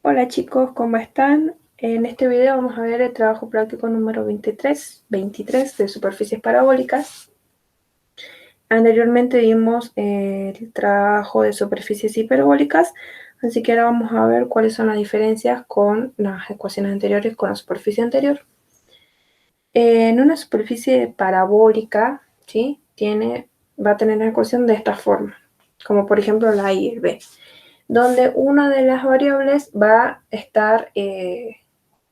Hola chicos, ¿cómo están? En este video vamos a ver el trabajo práctico número 23 de superficies parabólicas. Anteriormente vimos el trabajo de superficies hiperbólicas, así que ahora vamos a ver cuáles son las diferencias con las ecuaciones anteriores con la superficie anterior. En una superficie parabólica, ¿sí? Va a tener la ecuación de esta forma, como por ejemplo la y el b, donde una de las variables va a estar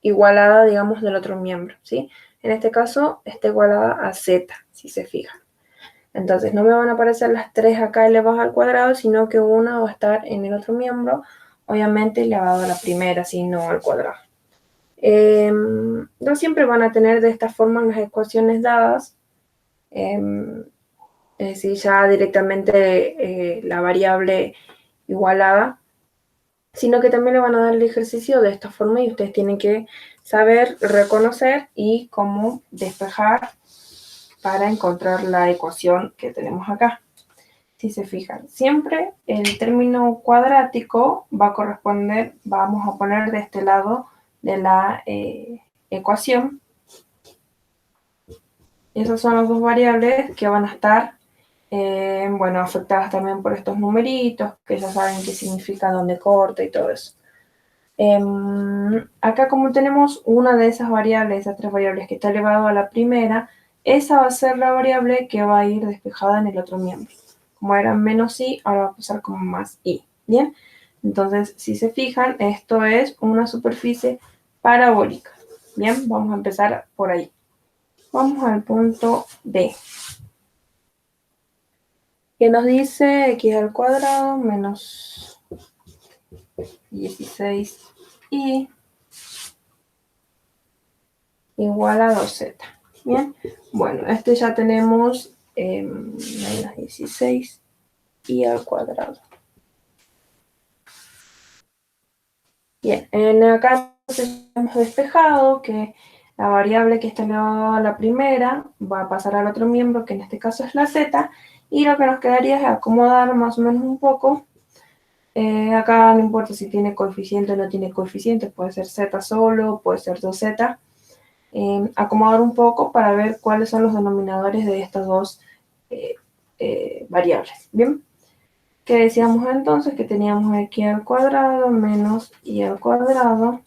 igualada, digamos, del otro miembro, ¿sí? En este caso está igualada a z, si se fijan. Entonces no me van a aparecer las 3 acá elevadas al cuadrado, sino que una va a estar en el otro miembro, obviamente elevado a la primera, si no al cuadrado. No siempre van a tener de esta forma las ecuaciones dadas, es decir, ya directamente la variable igualada, sino que también le van a dar el ejercicio de esta forma y ustedes tienen que saber reconocer y cómo despejar para encontrar la ecuación que tenemos acá. Si se fijan, siempre el término cuadrático va a corresponder, vamos a poner de este lado de la ecuación. Esas son las dos variables que van a estar bueno, afectadas también por estos numeritos, que ya saben qué significa dónde corta y todo eso. Acá como tenemos una de esas variables, esas 3 variables que está elevado a la primera, esa va a ser la variable que va a ir despejada en el otro miembro. Como era menos i, ahora va a pasar como más i. ¿Bien? Entonces, si se fijan, esto es una superficie parabólica. Bien, vamos a empezar por ahí. Vamos al punto B, que nos dice x al cuadrado menos 16i igual a 2z. Bien, bueno, este ya tenemos menos 16 y al cuadrado. Bien, acá hemos despejado que la variable que está elevada a la primera va a pasar al otro miembro, que en este caso es la z, y lo que nos quedaría es acomodar más o menos un poco. Acá no importa si tiene coeficiente o no tiene coeficiente, puede ser z solo, puede ser 2z. Acomodar un poco para ver cuáles son los denominadores de estas dos variables. Bien, que decíamos entonces que teníamos x al cuadrado menos y al cuadrado.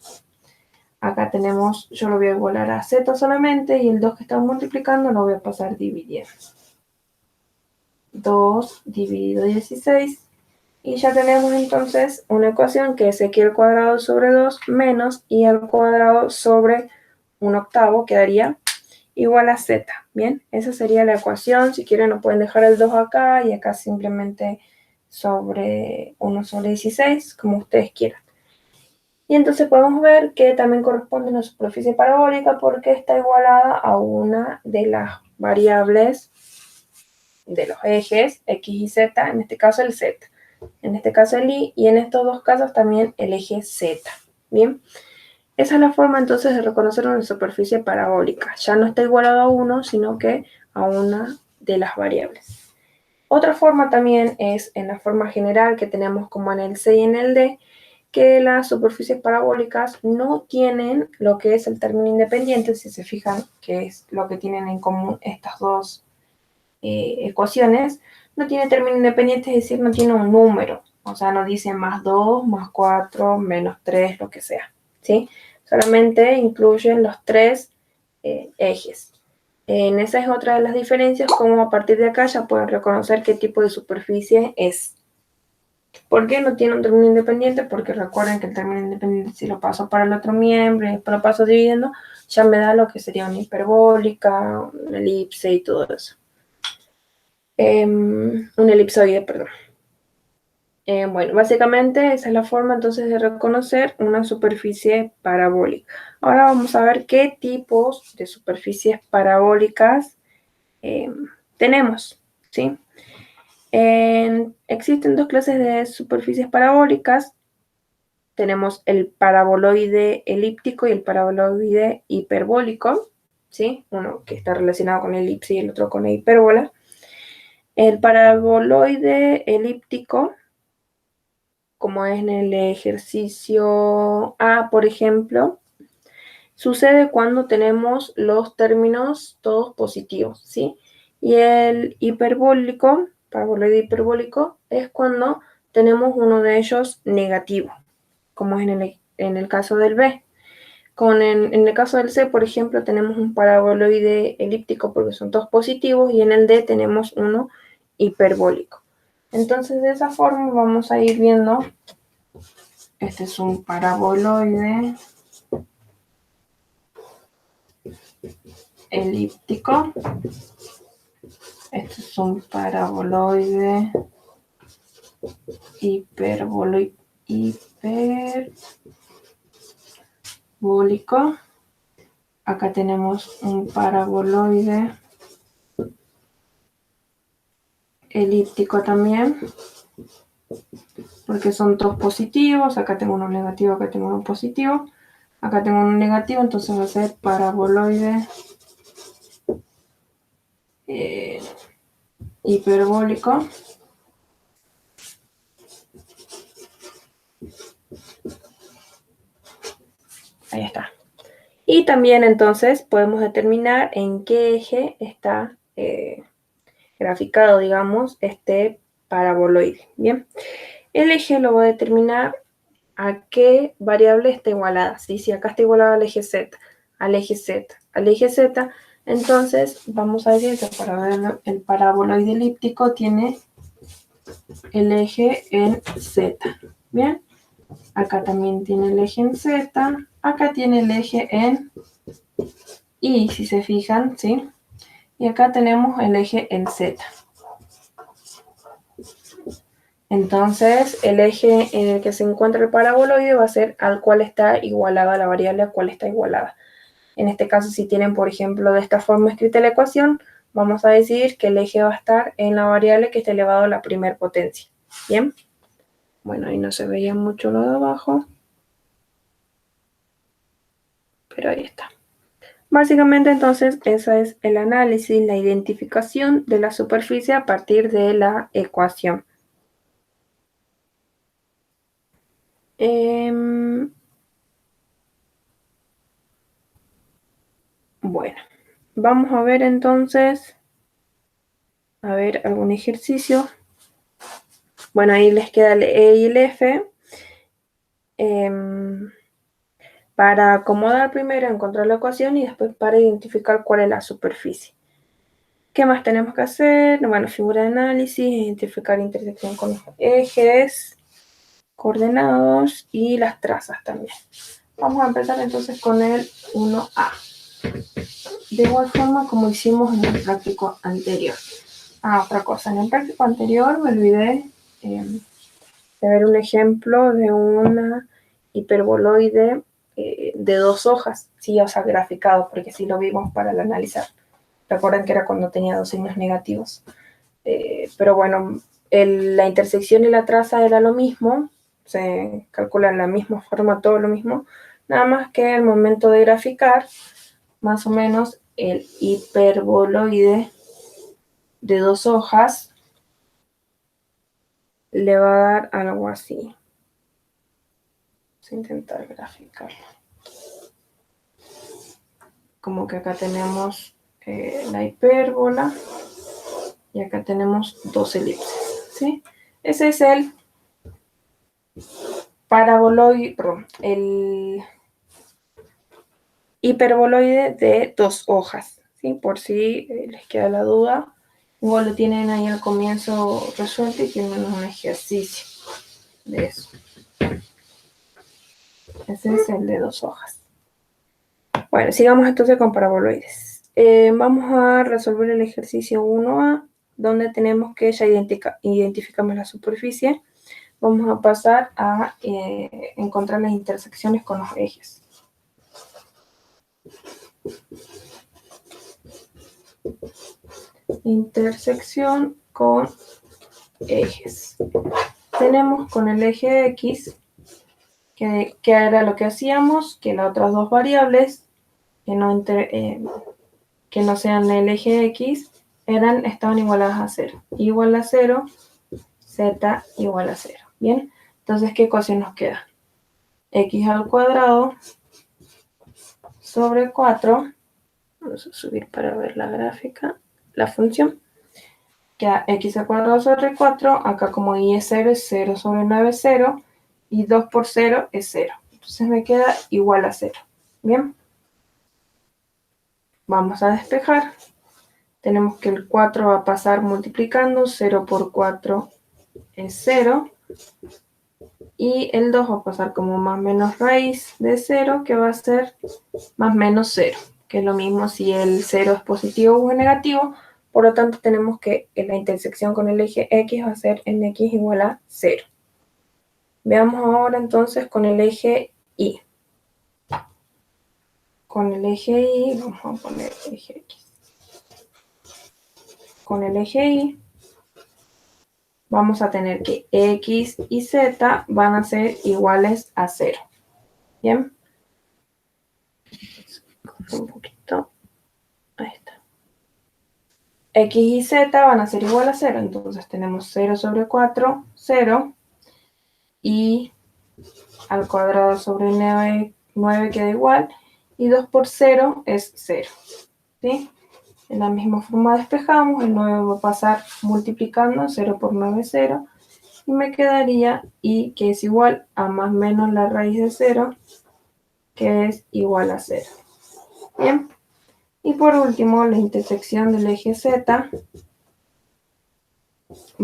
Acá tenemos, yo lo voy a igualar a z solamente y el 2 que estamos multiplicando lo voy a pasar dividiendo. 2 dividido 16. Y ya tenemos entonces una ecuación que es x al cuadrado sobre 2 menos y al cuadrado sobre 1/8, quedaría igual a z. Bien, esa sería la ecuación. Si quieren no pueden dejar el 2 acá y acá simplemente sobre 1 sobre 16, como ustedes quieran. Y entonces podemos ver que también corresponde a una superficie parabólica porque está igualada a una de las variables de los ejes x y z, en este caso el z, en este caso el y en estos dos casos también el eje z. Bien, esa es la forma entonces de reconocer una superficie parabólica. Ya no está igualado a 1, sino que a una de las variables. Otra forma también es en la forma general que tenemos como en el C y en el D, que las superficies parabólicas no tienen lo que es el término independiente, si se fijan que es lo que tienen en común estas dos ecuaciones, no tiene término independiente, es decir, no tiene un número, o sea, no dice más 2, más 4, menos 3, lo que sea, ¿sí? Solamente incluyen los 3 ejes. Esa es otra de las diferencias, como a partir de acá ya pueden reconocer qué tipo de superficie es. ¿Por qué no tiene un término independiente? Porque recuerden que el término independiente, si lo paso para el otro miembro y después lo paso dividiendo, ya me da lo que sería una hiperbólica, una elipse y todo eso. Un elipsoide, perdón. Bueno, básicamente esa es la forma entonces de reconocer una superficie parabólica. Ahora vamos a ver qué tipos de superficies parabólicas tenemos, ¿sí? Existen dos clases de superficies parabólicas. Tenemos el paraboloide elíptico y el paraboloide hiperbólico, ¿sí? Uno que está relacionado con la elipse y el otro con la hipérbola. El paraboloide elíptico como es en el ejercicio A, por ejemplo, sucede cuando tenemos los términos todos positivos, ¿sí? Y el hiperbólico, paraboloide hiperbólico, es cuando tenemos uno de ellos negativo, como es en el caso del B. En el caso del C, por ejemplo, tenemos un paraboloide elíptico porque son todos positivos y en el D tenemos uno hiperbólico. Entonces, de esa forma vamos a ir viendo, este es un paraboloide elíptico, este es un paraboloide hiperbólico. Acá tenemos un paraboloide elíptico también, porque son todos positivos. Acá tengo uno negativo, acá tengo uno positivo, acá tengo uno negativo, entonces va a ser paraboloide hiperbólico. Ahí está. Y también entonces podemos determinar en qué eje está graficado, digamos, este paraboloide. Bien, el eje lo voy a determinar a qué variable está igualada. ¿Sí? Si acá está igualada al eje Z, al eje Z, al eje Z, entonces vamos a decir que el paraboloide elíptico tiene el eje en Z. Bien, acá también tiene el eje en Z, acá tiene el eje en Y, si se fijan, ¿sí? Y acá tenemos el eje en Z. Entonces, el eje en el que se encuentra el paraboloide va a ser al cual está igualada la variable a cual está igualada. En este caso, si tienen, por ejemplo, de esta forma escrita la ecuación, vamos a decir que el eje va a estar en la variable que está elevado a la primer potencia. ¿Bien? Bueno, ahí no se veía mucho lo de abajo, pero ahí está. Básicamente, entonces, ese es el análisis, la identificación de la superficie a partir de la ecuación. Bueno, vamos a ver entonces, algún ejercicio. Bueno, ahí les queda el E y el F. Para acomodar primero, encontrar la ecuación y después para identificar cuál es la superficie. ¿Qué más tenemos que hacer? Bueno, figura de análisis, identificar intersección con los ejes, coordenados y las trazas también. Vamos a empezar entonces con el 1A. De igual forma como hicimos en el práctico anterior. Otra cosa, en el práctico anterior me olvidé de ver un ejemplo de una hiperboloide de 2 hojas, sí, o sea, graficado, porque sí lo vimos para el analizar. Recuerden que era cuando tenía 2 signos negativos. Pero bueno, la intersección y la traza era lo mismo, se calcula en la misma forma todo lo mismo, nada más que al momento de graficar, más o menos el hiperboloide de 2 hojas le va a dar algo así. Vamos a intentar graficarlo. Como que acá tenemos la hipérbola y acá tenemos 2 elipses, ¿sí? Ese es el paraboloide, perdón, el hiperboloide de 2 hojas, ¿sí? Por si les queda la duda, igual lo tienen ahí al comienzo resuelto y tienen un ejercicio de eso. Ese es el de 2 hojas. Bueno, sigamos entonces con paraboloides. Vamos a resolver el ejercicio 1A, donde tenemos que ya identificamos la superficie. Vamos a pasar a encontrar las intersecciones con los ejes. Intersección con ejes. Tenemos con el eje X, que era lo que hacíamos, que las otras dos variables que no sean el eje X estaban igualadas a 0. Igual a 0, z igual a 0. Bien, Entonces, ¿qué ecuación nos queda? X al cuadrado sobre 4. Vamos a subir para ver la gráfica, la función. Queda x al cuadrado sobre 4. Acá como y es 0, es 0 sobre 9 es 0. Y 2 por 0 es 0. Entonces me queda igual a 0. Bien. Vamos a despejar. Tenemos que el 4 va a pasar multiplicando. 0 por 4 es 0. Y el 2 va a pasar como más menos raíz de 0, que va a ser más menos 0. Que es lo mismo si el 0 es positivo o es negativo. Por lo tanto, tenemos que la intersección con el eje X va a ser en X igual a 0. Veamos ahora entonces con el eje Y. Con el eje Y, vamos a poner el eje X. Con el eje Y vamos a tener que X y Z van a ser iguales a 0. ¿Bien? Un poquito. Ahí está. X y Z van a ser igual a 0. Entonces tenemos 0 sobre 4, 0. Y al cuadrado sobre 9 queda igual. Y 2 por 0 es 0. ¿Sí? En la misma forma despejamos. El 9 va a pasar multiplicando. 0 por 9 es 0. Y me quedaría y que es igual a más menos la raíz de 0, que es igual a 0. Bien. Y por último, la intersección del eje Z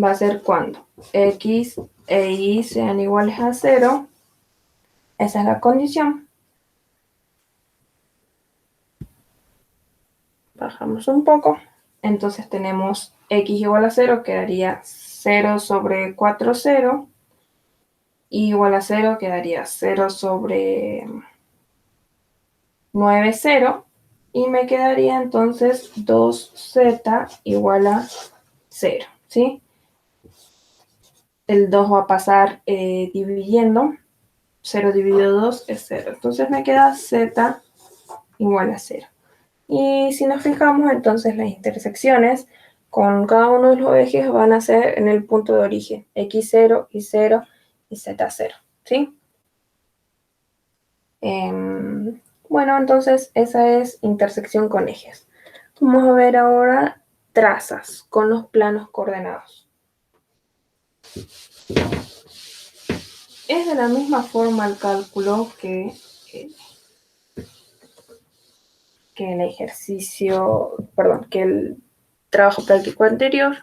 va a ser cuando X e Y sean iguales a 0. Esa es la condición. Bajamos un poco. Entonces tenemos X igual a 0, quedaría 0 sobre 4, 0. Y igual a 0 quedaría 0 sobre 9, 0. Y me quedaría entonces 2z igual a 0. ¿Sí? El 2 va a pasar dividiendo. 0 dividido 2 es 0. Entonces me queda z igual a 0. Y si nos fijamos, entonces las intersecciones con cada uno de los ejes van a ser en el punto de origen. X0, Y0 y Z0. ¿Sí? Bueno, entonces esa es intersección con ejes. Vamos a ver ahora trazas con los planos coordenados. Es de la misma forma el cálculo que el ejercicio, perdón, que el trabajo práctico anterior.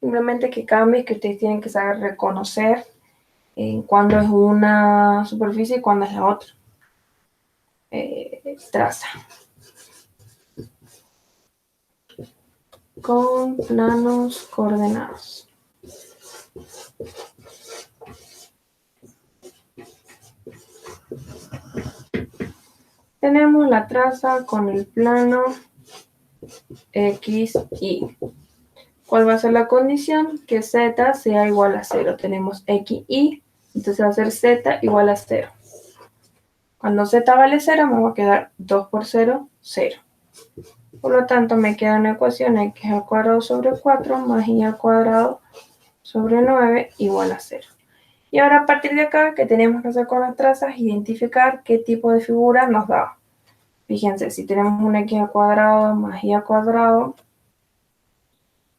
Simplemente que cambie, que ustedes tienen que saber reconocer cuándo es una superficie y cuándo es la otra. Traza. Con planos coordenados. Tenemos la traza con el plano X, Y. ¿Cuál va a ser la condición? Que Z sea igual a 0. Tenemos X, Y, entonces va a ser Z igual a 0. Cuando Z vale 0, me va a quedar 2 por 0, 0. Por lo tanto, me queda una ecuación X al cuadrado sobre 4 más Y al cuadrado sobre 9 igual a 0. Y ahora a partir de acá, ¿qué tenemos que hacer con las trazas? Identificar qué tipo de figura nos da. Fíjense, si tenemos un X al cuadrado más Y al cuadrado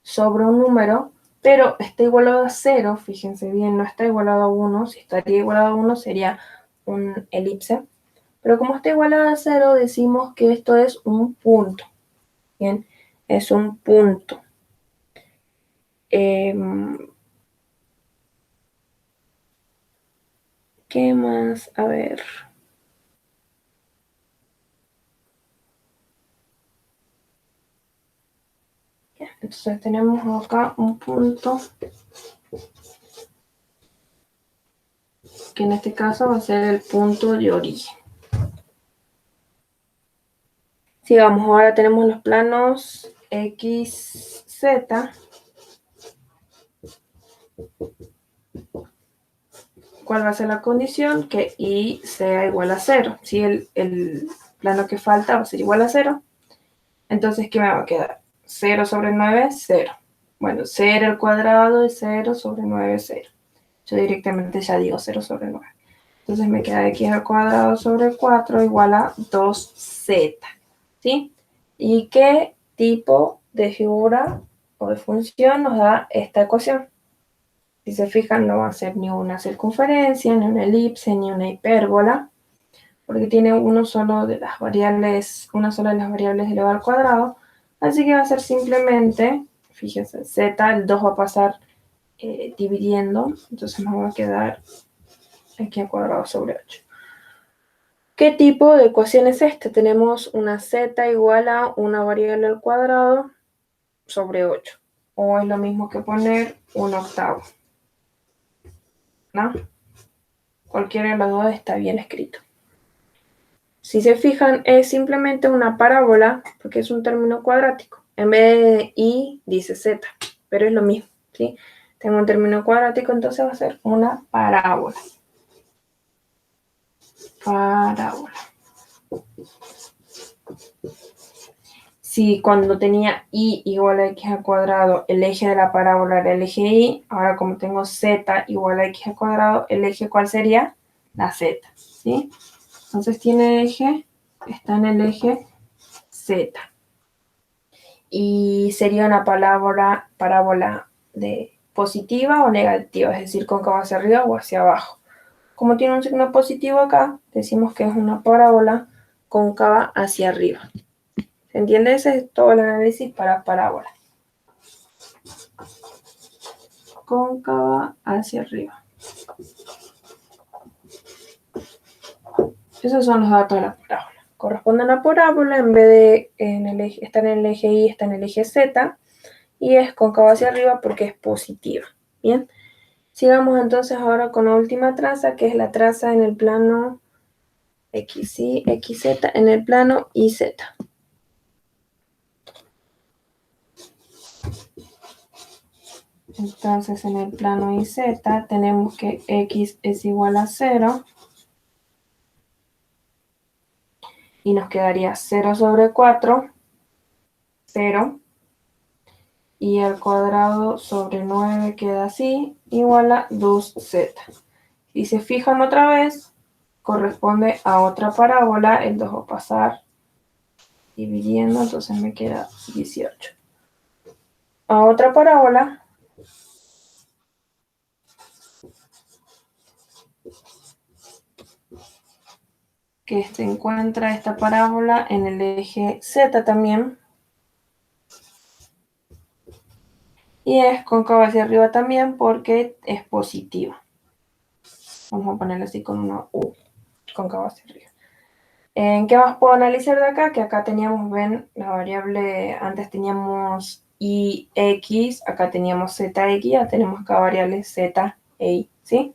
sobre un número, pero está igualado a 0, fíjense bien, no está igualado a 1. Si estaría igualado a 1 sería un elipse. Pero como está igualado a 0, decimos que esto es un punto. Bien, es un punto. ¿Qué más? A ver. Entonces tenemos acá un punto que en este caso va a ser el punto de origen. Sigamos, ahora tenemos los planos X, Z. ¿Cuál va a ser la condición? Que Y sea igual a 0. Si el plano que falta va a ser igual a 0. Entonces, ¿qué me va a quedar? 0 sobre 9 es 0. Bueno, 0 al cuadrado es 0 sobre 9 es 0. yo directamente ya digo 0 sobre 9. Entonces me queda x al cuadrado sobre 4 igual a 2z, ¿sí? ¿Y qué tipo de figura o de función nos da esta ecuación? Si se fijan, no va a ser ni una circunferencia, ni una elipse, ni una hipérbola, porque tiene una sola de las variables elevado al cuadrado, así que va a ser simplemente, fíjense, z, el 2 va a pasar dividiendo, entonces nos va a quedar aquí al cuadrado sobre 8. ¿Qué tipo de ecuación es esta? Tenemos una z igual a una variable al cuadrado sobre 8, o es lo mismo que poner un octavo, ¿no? Cualquiera de los dos está bien escrito. Si se fijan, es simplemente una parábola, porque es un término cuadrático. En vez de y, dice z, pero es lo mismo, ¿sí? Tengo un término cuadrático, entonces va a ser una parábola. Parábola. Si cuando tenía y igual a x al cuadrado, el eje de la parábola era el eje y, ahora como tengo z igual a x al cuadrado, el eje, ¿cuál sería? La z, ¿sí? Entonces tiene eje, está en el eje z. Y sería una parábola de positiva o negativa, es decir, cóncava hacia arriba o hacia abajo. Como tiene un signo positivo acá, decimos que es una parábola cóncava hacia arriba. ¿Se entiende? Ese es todo el análisis para parábola. Cóncava hacia arriba. Esos son los datos de la parábola. Corresponde a la parábola, en vez de estar en el eje Y, está en el eje Z, y es cóncava hacia arriba porque es positiva. Bien. Sigamos entonces ahora con la última traza, que es la traza en el plano XY, XZ, en el plano YZ. Entonces en el plano YZ tenemos que X es igual a 0 y nos quedaría 0 sobre 4, 0, y al cuadrado sobre 9 queda así, igual a 2z. Si se fijan otra vez, corresponde a otra parábola, el 2 va a pasar dividiendo, entonces me queda 18. A otra parábola, que se encuentra esta parábola en el eje Z también, y es cóncava hacia arriba también porque es positiva. Vamos a ponerlo así con una U, cóncava hacia arriba. ¿En qué más puedo analizar de acá? Que acá teníamos, ven, la variable, antes teníamos ix, acá teníamos zx, ya tenemos acá variables z e y, ¿sí?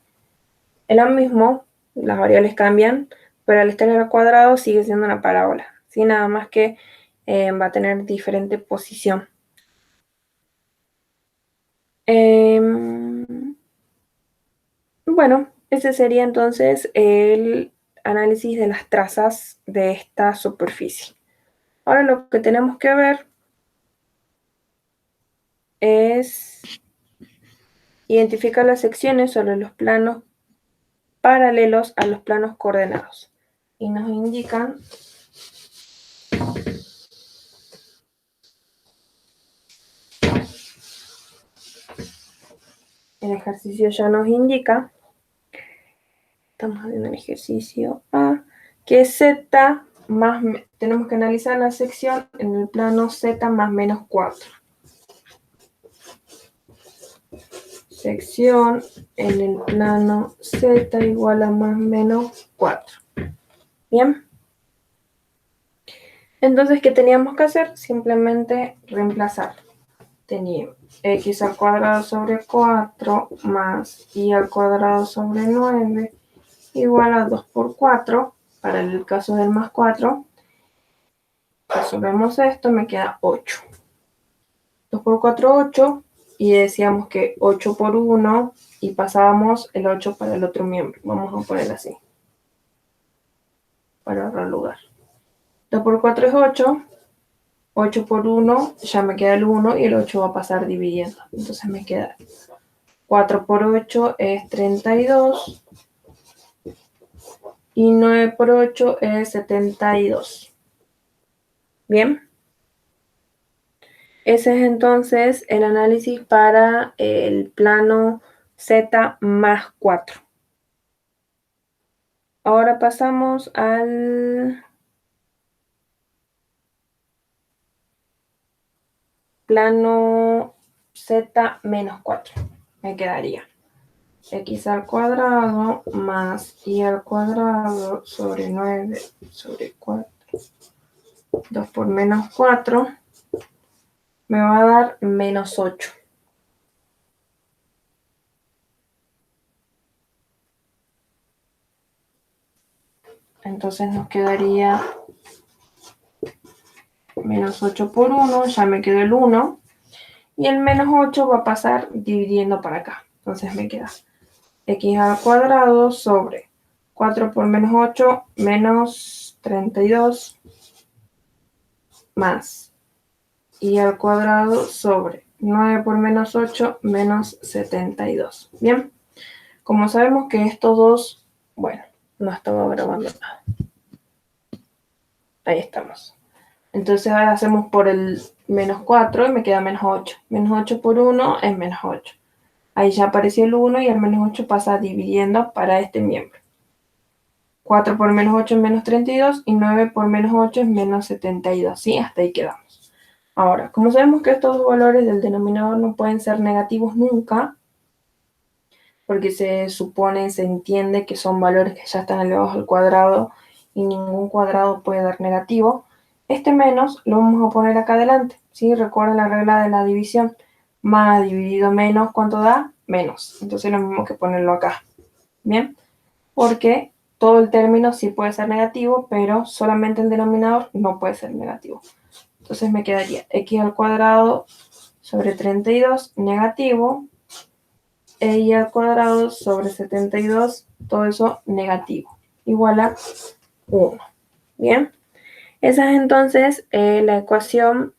Es lo mismo, las variables cambian, pero al estar al cuadrado sigue siendo una parábola, ¿sí? Nada más que va a tener diferente posición. Bueno, ese sería entonces el análisis de las trazas de esta superficie. Ahora lo que tenemos que ver es identificar las secciones sobre los planos paralelos a los planos coordenados. Y nos indican el ejercicio ya nos indica, estamos haciendo el ejercicio A, que Z más, tenemos que analizar la sección en el plano Z más menos 4. Sección en el plano Z igual a más menos 4. Bien. Entonces, ¿qué teníamos que hacer? Simplemente reemplazar. Tenía x al cuadrado sobre 4 más y al cuadrado sobre 9 igual a 2 por 4, para el caso del más 4. Resolvemos esto, me queda 8. 2 por 4, 8, y decíamos que 8 por 1, y pasábamos el 8 para el otro miembro. Vamos a poner así, para ahorrar lugar. 2 por 4 es 8, 8 por 1, ya me queda el 1, y el 8 va a pasar dividiendo. Entonces me queda 4 por 8 es 32. Y 9 por 8 es 72. Bien. Ese es entonces el análisis para el plano Z más 4. Ahora pasamos al plano Z menos 4. Me quedaría x al cuadrado más y al cuadrado sobre 9 sobre 4. 2 por menos 4 me va a dar menos 8. Entonces nos quedaría menos 8 por 1, ya me quedó el 1. Y el menos 8 va a pasar dividiendo para acá. Entonces me queda x al cuadrado sobre 4 por menos 8 menos 32 más y al cuadrado sobre 9 por menos 8 menos 72. Bien, como sabemos que estos dos, bueno, no estaba grabando nada. Ahí estamos. Entonces ahora hacemos por el menos 4 y me queda menos 8. Menos 8 por 1 es menos 8. Ahí ya apareció el 1 y el menos 8 pasa dividiendo para este miembro. 4 por menos 8 es menos 32 y 9 por menos 8 es menos 72. ¿Sí? Hasta ahí quedamos. Ahora, como sabemos que estos dos valores del denominador no pueden ser negativos nunca, porque se supone, se entiende que son valores que ya están elevados al cuadrado y ningún cuadrado puede dar negativo, este menos lo vamos a poner acá adelante. ¿Sí? Recuerden la regla de la división. Más dividido menos, ¿cuánto da? Menos. Entonces lo mismo que ponerlo acá. ¿Bien? Porque todo el término sí puede ser negativo, pero solamente el denominador no puede ser negativo. Entonces me quedaría x al cuadrado sobre 32 negativo, y al cuadrado sobre 72, todo eso negativo, igual a 1. Bien, esa es entonces la ecuación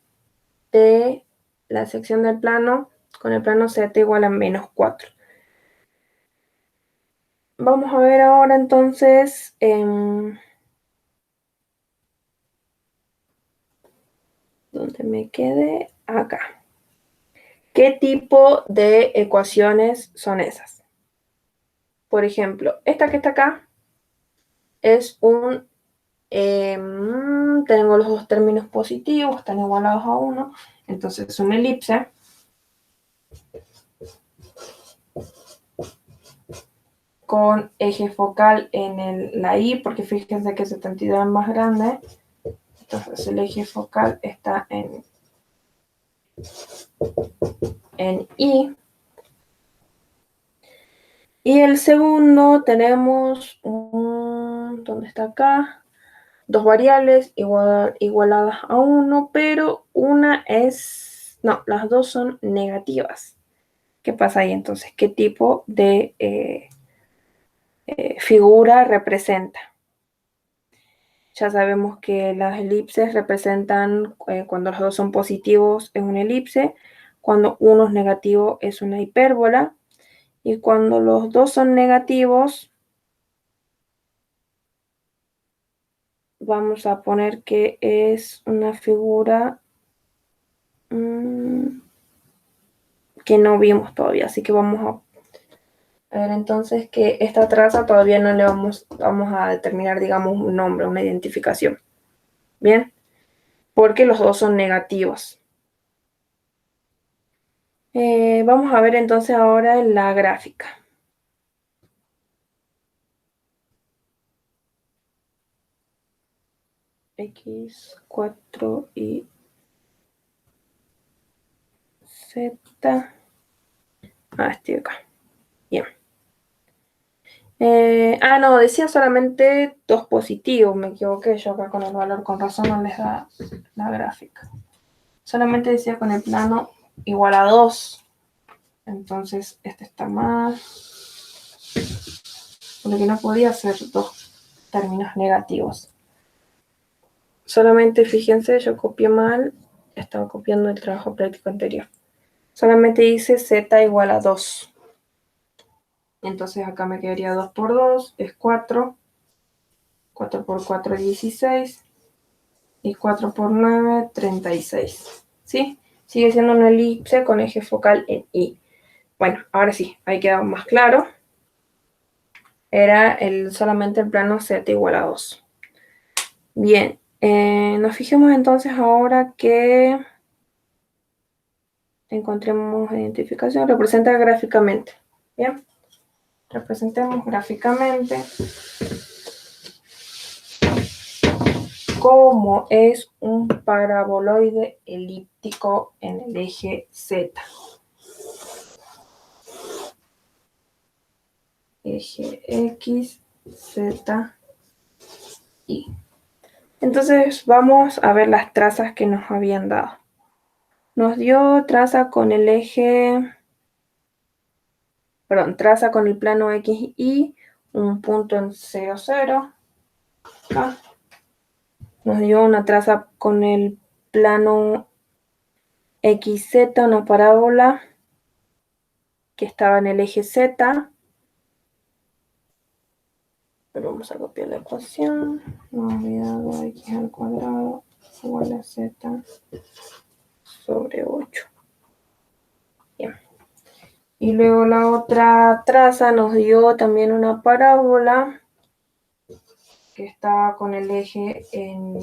de la sección del plano con el plano z igual a menos 4. Vamos a ver ahora entonces donde me quede acá. ¿Qué tipo de ecuaciones son esas? Por ejemplo, esta que está acá es un... tengo los dos términos positivos, están igualados a 1, entonces es una elipse. Con eje focal en la Y, porque fíjense que 72 es más grande, entonces el eje focal está en Y. Y el segundo tenemos, ¿dónde está acá? Dos variables igualadas a 1, pero una es, no, las dos son negativas. ¿Qué pasa ahí entonces? ¿Qué tipo de figura representa? Ya sabemos que las elipses representan, cuando los dos son positivos es una elipse, cuando uno es negativo es una hipérbola, y cuando los dos son negativos, vamos a poner que es una figura que no vimos todavía, así que vamos a ver entonces que esta traza todavía no le vamos a determinar, digamos, un nombre, una identificación. Bien, porque los dos son negativos. Vamos a ver entonces ahora la gráfica. X, 4 y Z. Estoy acá. Bien. No, decía solamente dos positivos, me equivoqué yo acá con el valor, con razón no les da la gráfica. Solamente decía con el plano igual a 2. Entonces este está mal. Porque no podía ser dos términos negativos. Solamente fíjense, yo copié mal, estaba copiando el trabajo práctico anterior. Solamente dice z igual a 2. Entonces acá me quedaría 2 por 2, es 4. 4 por 4, 16. Y 4 por 9, 36. ¿Sí? Sigue siendo una elipse con eje focal en Y. Bueno, ahora sí, ahí queda más claro. Era solamente el plano Z igual a 2. Bien, nos fijemos entonces ahora que encontremos identificación. Representa gráficamente. Bien, representemos gráficamente cómo es un paraboloide elíptico en el eje Z. Eje X, Z, Y. Entonces vamos a ver las trazas que nos habían dado. Nos dio traza con el eje, perdón, traza con el plano X, Y, un punto en 0, 0. Acá. Nos dio una traza con el plano XZ, una parábola que estaba en el eje Z. Pero vamos a copiar la ecuación. No he olvidado X al cuadrado igual a Z sobre 8. Bien. Y luego la otra traza nos dio también una parábola que estaba con el eje en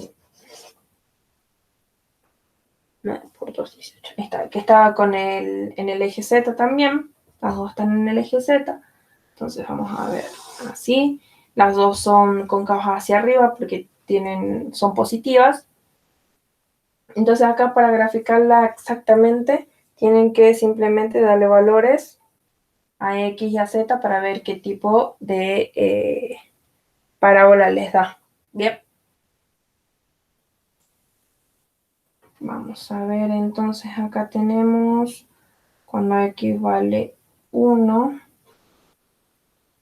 9 por 2, 18. Que estaba en el eje Z también. Las dos están en el eje Z. Entonces vamos a ver así. Las dos son cóncavas hacia arriba porque son positivas. Entonces acá para graficarla exactamente tienen que simplemente darle valores a X y a Z para ver qué tipo de parábola les da. Bien. Vamos a ver entonces acá tenemos cuando X vale 1,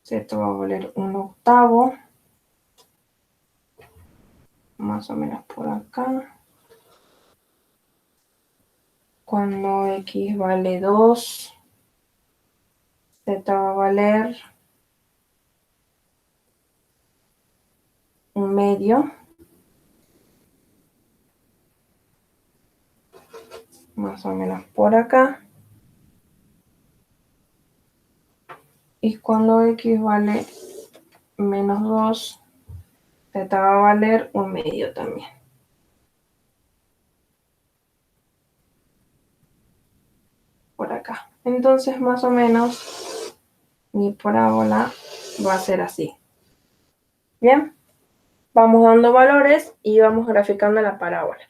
Z va a valer 1/8, más o menos por acá. Cuando X vale 2, Z va a valer 1/2. Más o menos por acá. Y cuando X vale menos 2, Z va a valer 1/2 también. Por acá. Entonces más o menos mi parábola va a ser así. Bien. Vamos dando valores y vamos graficando la parábola.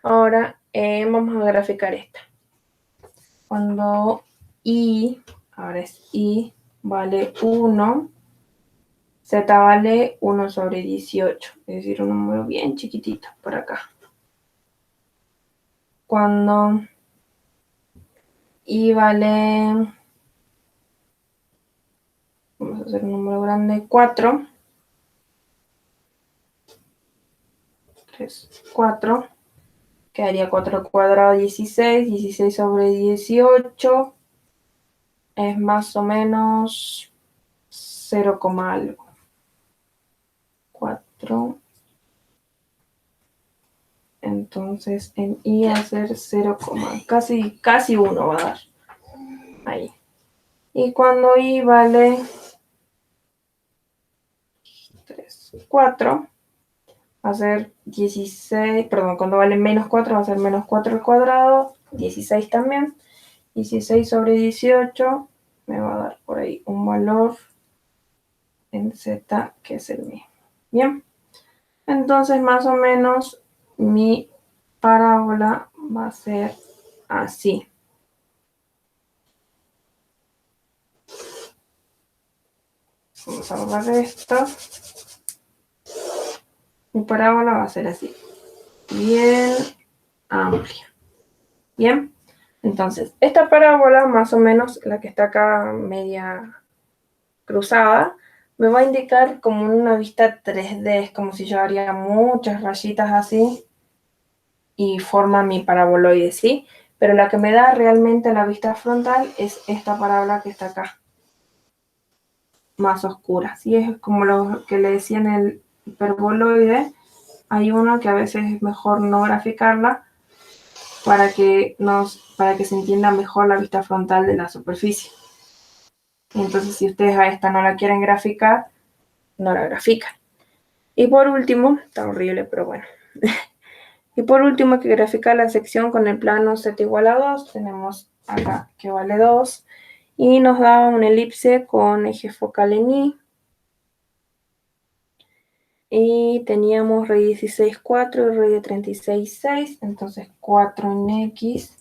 Ahora vamos a graficar esta. Cuando ahora es Y, vale 1, Z vale 1 sobre 18, es decir, un número bien chiquitito por acá. Cuando Y vale, vamos a hacer un número grande, 4, 3, 4, quedaría 4 al cuadrado, 16, 16 sobre 18, es más o menos 0, algo. 4. Entonces en Y va a ser 0, casi 1 va a dar. Ahí. Y cuando Y vale 3, 4, va a ser 16, perdón, cuando vale menos 4 va a ser menos 4 al cuadrado, 16 también. 16 sobre 18 me va a dar por ahí un valor en Z que es el mismo. Bien, entonces más o menos mi parábola va a ser así. Vamos a borrar esto. Mi parábola va a ser así. Bien amplia. Bien. Entonces, esta parábola, más o menos la que está acá media cruzada, me va a indicar como una vista 3D. Es como si yo haría muchas rayitas así y forma mi paraboloide, ¿sí? Pero la que me da realmente la vista frontal es esta parábola que está acá. más oscura. ¿Sí? Es como lo que le decía en el hiperboloide. Hay una que a veces es mejor no graficarla para que se entienda mejor la vista frontal de la superficie. Entonces, si ustedes a esta no la quieren graficar, no la grafican. Y por último, está horrible, pero bueno. Y por último, hay que graficar la sección con el plano z igual a 2. Tenemos acá que vale 2. Y nos da una elipse con eje focal en Y. Y teníamos rey 16, 4 y rey de 36, 6. Entonces 4 en X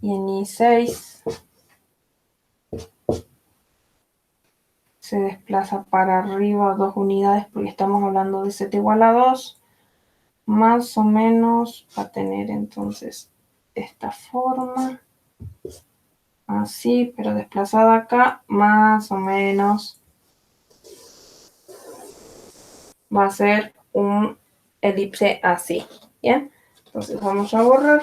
y en Y 6. Se desplaza para arriba 2 unidades porque estamos hablando de z igual a 2. Más o menos va a tener entonces esta forma. Así, pero desplazada acá, más o menos va a ser un elipse así. ¿Bien? Entonces vamos a borrar.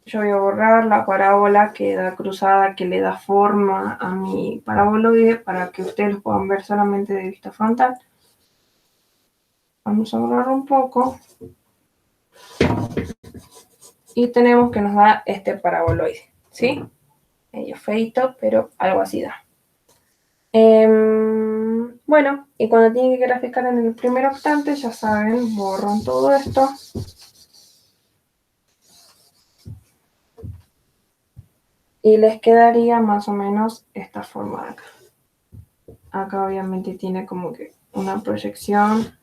Yo voy a borrar la parábola que da cruzada, que le da forma a mi paraboloide para que ustedes lo puedan ver solamente de vista frontal. Vamos a borrar un poco. Y tenemos que nos da este paraboloide, ¿sí? Medio feito, pero algo así da. Bueno, y cuando tienen que graficar en el primer octante, ya saben, borran todo esto. Y les quedaría más o menos esta forma de acá. Acá obviamente tiene como que una proyección,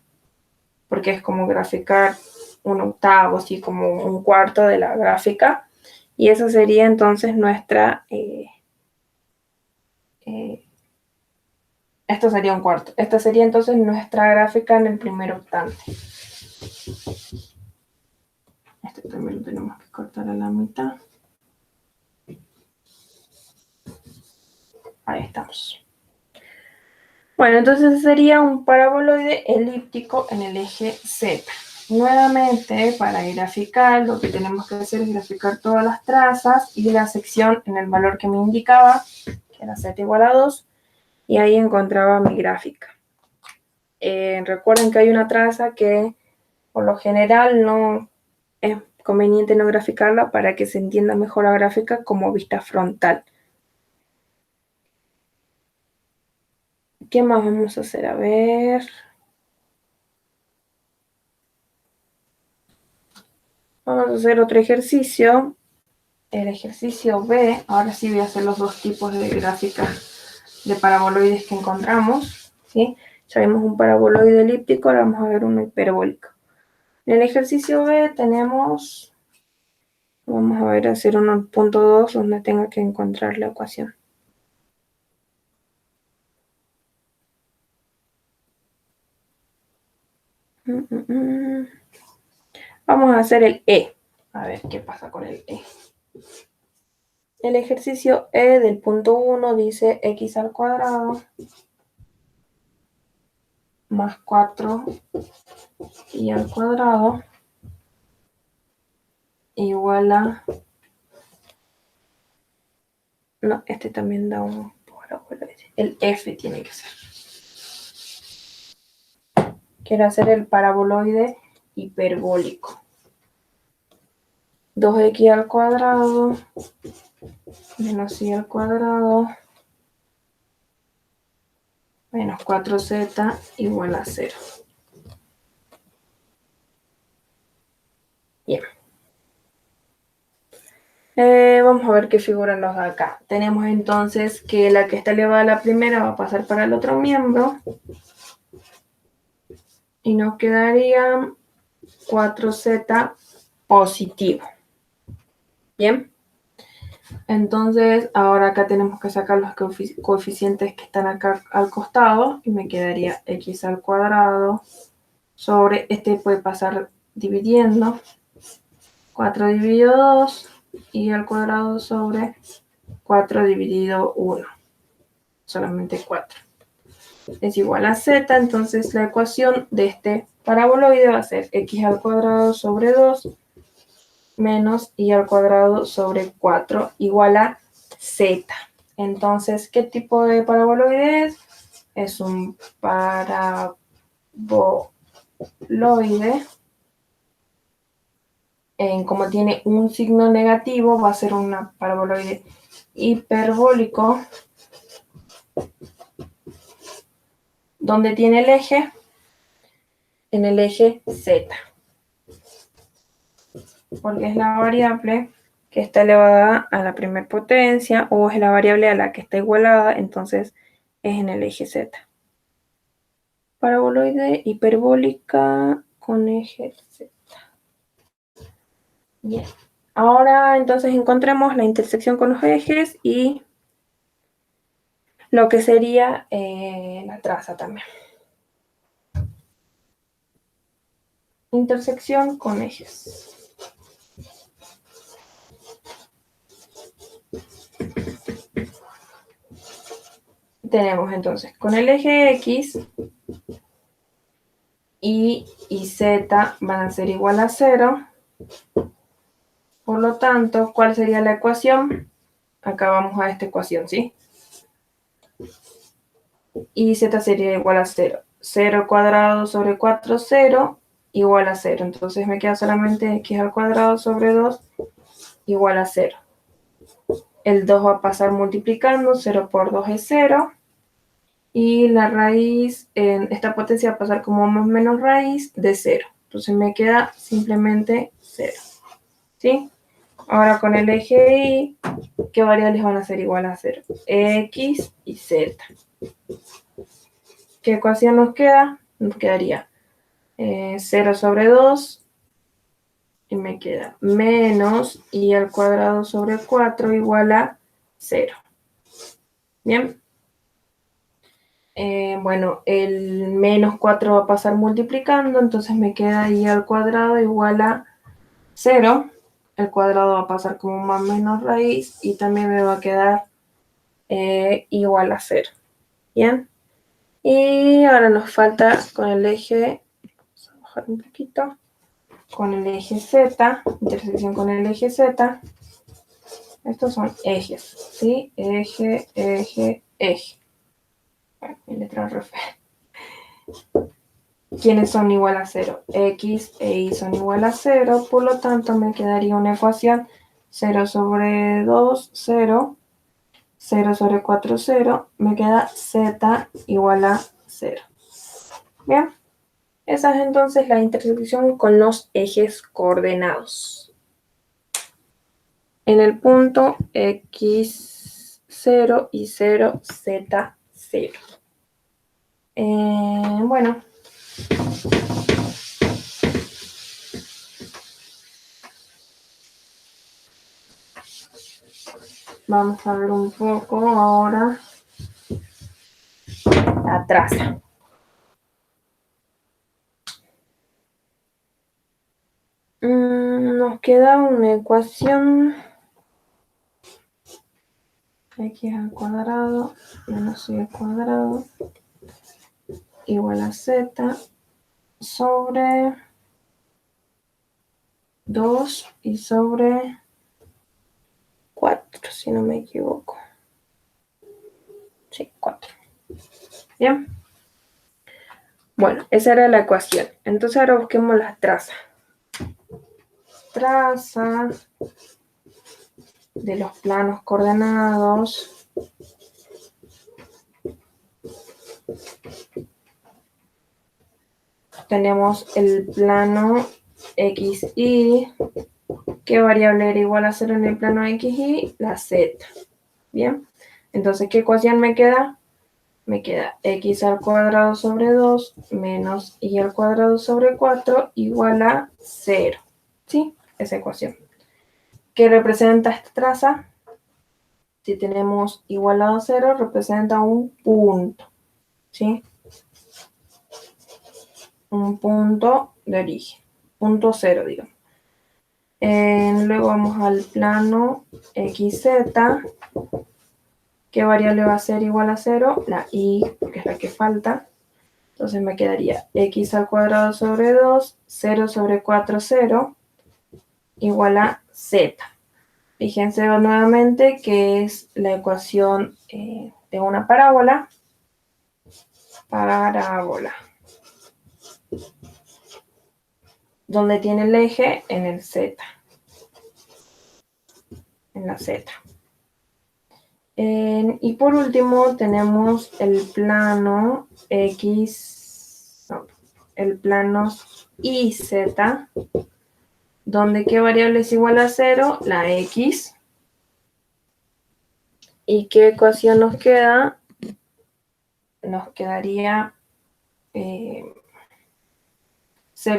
porque es como graficar un octavo, así como un cuarto de la gráfica. Y eso sería entonces nuestra... esto sería un cuarto. Esta sería entonces nuestra gráfica en el primer octante. Este también lo tenemos que cortar a la mitad. Ahí estamos. Bueno, entonces sería un paraboloide elíptico en el eje Z. Nuevamente, para graficar, lo que tenemos que hacer es graficar todas las trazas y la sección en el valor que me indicaba, que era z igual a 2, y ahí encontraba mi gráfica. Recuerden que hay una traza que por lo general no es conveniente no graficarla para que se entienda mejor la gráfica como vista frontal. ¿Qué más vamos a hacer? A ver. Vamos a hacer otro ejercicio. El ejercicio B. Ahora sí voy a hacer los dos tipos de gráficas de paraboloides que encontramos, ¿sí? Ya vimos un paraboloide elíptico, ahora vamos a ver uno hiperbólico. En el ejercicio B tenemos, vamos a ver, hacer 1.2 donde tenga que encontrar la ecuación. Vamos a hacer el E. A ver qué pasa con el E. El ejercicio E del punto 1 dice x al cuadrado más 4 y al cuadrado igual a... No, este también da un paraboloide. El F tiene que ser. Quiero hacer el paraboloide hiperbólico. 2x al cuadrado menos y al cuadrado menos 4z igual a 0. Bien. Vamos a ver qué figura nos da acá. Tenemos entonces que la que está elevada a la primera va a pasar para el otro miembro. Y nos quedaría 4z positivo. Bien. Entonces, ahora acá tenemos que sacar los coeficientes que están acá al costado. Y me quedaría x al cuadrado sobre, este puede pasar dividiendo. 4 dividido 2 y al cuadrado sobre 4 dividido 1. Solamente 4. Es igual a z, entonces la ecuación de este paraboloide va a ser x al cuadrado sobre 2 menos y al cuadrado sobre 4 igual a z. Entonces, ¿qué tipo de paraboloide es? Es un paraboloide. Como tiene un signo negativo, va a ser un paraboloide hiperbólico, donde tiene el eje en el eje z, porque es la variable que está elevada a la primera potencia, o es la variable a la que está igualada, entonces es en el eje z. Paraboloide hiperbólica con eje z. Bien. Ahora entonces encontremos la intersección con los ejes y lo que sería la traza también. Intersección con ejes. Tenemos entonces con el eje X, Y y Z van a ser igual a 0. Por lo tanto, ¿cuál sería la ecuación? Acá vamos a esta ecuación, ¿sí? Y Z sería igual a 0. 0 cuadrado sobre 4, 0, igual a 0. Entonces me queda solamente X al cuadrado sobre 2 igual a 0. El 2 va a pasar multiplicando, 0 por 2 es 0. Y la raíz en esta potencia va a pasar como más o menos raíz de 0. Entonces me queda simplemente 0. ¿Sí? Ahora con el eje Y, ¿qué variables van a ser igual a 0? X y Z. ¿Qué ecuación nos queda? Nos quedaría 0 sobre 2 y me queda menos y al cuadrado sobre 4 igual a 0. Bien. Bueno, el menos 4 va a pasar multiplicando, entonces me queda y al cuadrado igual a 0. El cuadrado va a pasar como más menos raíz y también me va a quedar igual a 0. Bien. Y ahora nos falta con el eje, vamos a bajar un poquito, con el eje Z, intersección con el eje Z. Estos son ejes, ¿sí? Eje, eje, eje. Bueno, mi letra re fea. ¿Quiénes son igual a 0? X e Y son igual a 0, por lo tanto me quedaría una ecuación 0 sobre 2, 0, 0 sobre 4, 0, me queda Z igual a 0. Bien, esa es entonces la intersección con los ejes coordenados. En el punto X0 y 0, Z0. Bueno. Vamos a ver un poco ahora la traza. Nos queda una ecuación x al cuadrado menos y al cuadrado igual a z sobre 2 y sobre 4, si no me equivoco. Sí, 4. Bien. Bueno, esa era la ecuación. Entonces ahora busquemos la traza. Traza de los planos coordenados. Tenemos el plano XY. ¿Qué variable era igual a 0 en el plano XY? La Z. Bien. Entonces, ¿qué ecuación me queda? Me queda x al cuadrado sobre 2 menos y al cuadrado sobre 4 igual a 0. ¿Sí? Esa ecuación. ¿Qué representa esta traza? Si tenemos igualado a 0, representa un punto. ¿Sí? Un punto de origen. Punto 0, digamos. Luego vamos al plano XZ. ¿Qué variable va a ser igual a 0? La y, porque es la que falta. Entonces me quedaría x al cuadrado sobre 2, 0 sobre 4, 0, igual a z. Fíjense nuevamente que es la ecuación de una parábola. Donde tiene el eje en el Z. En la Z. Y por último tenemos el plano el plano IZ, donde ¿qué variable es igual a 0? La X. ¿Y qué ecuación nos queda? Nos quedaría 0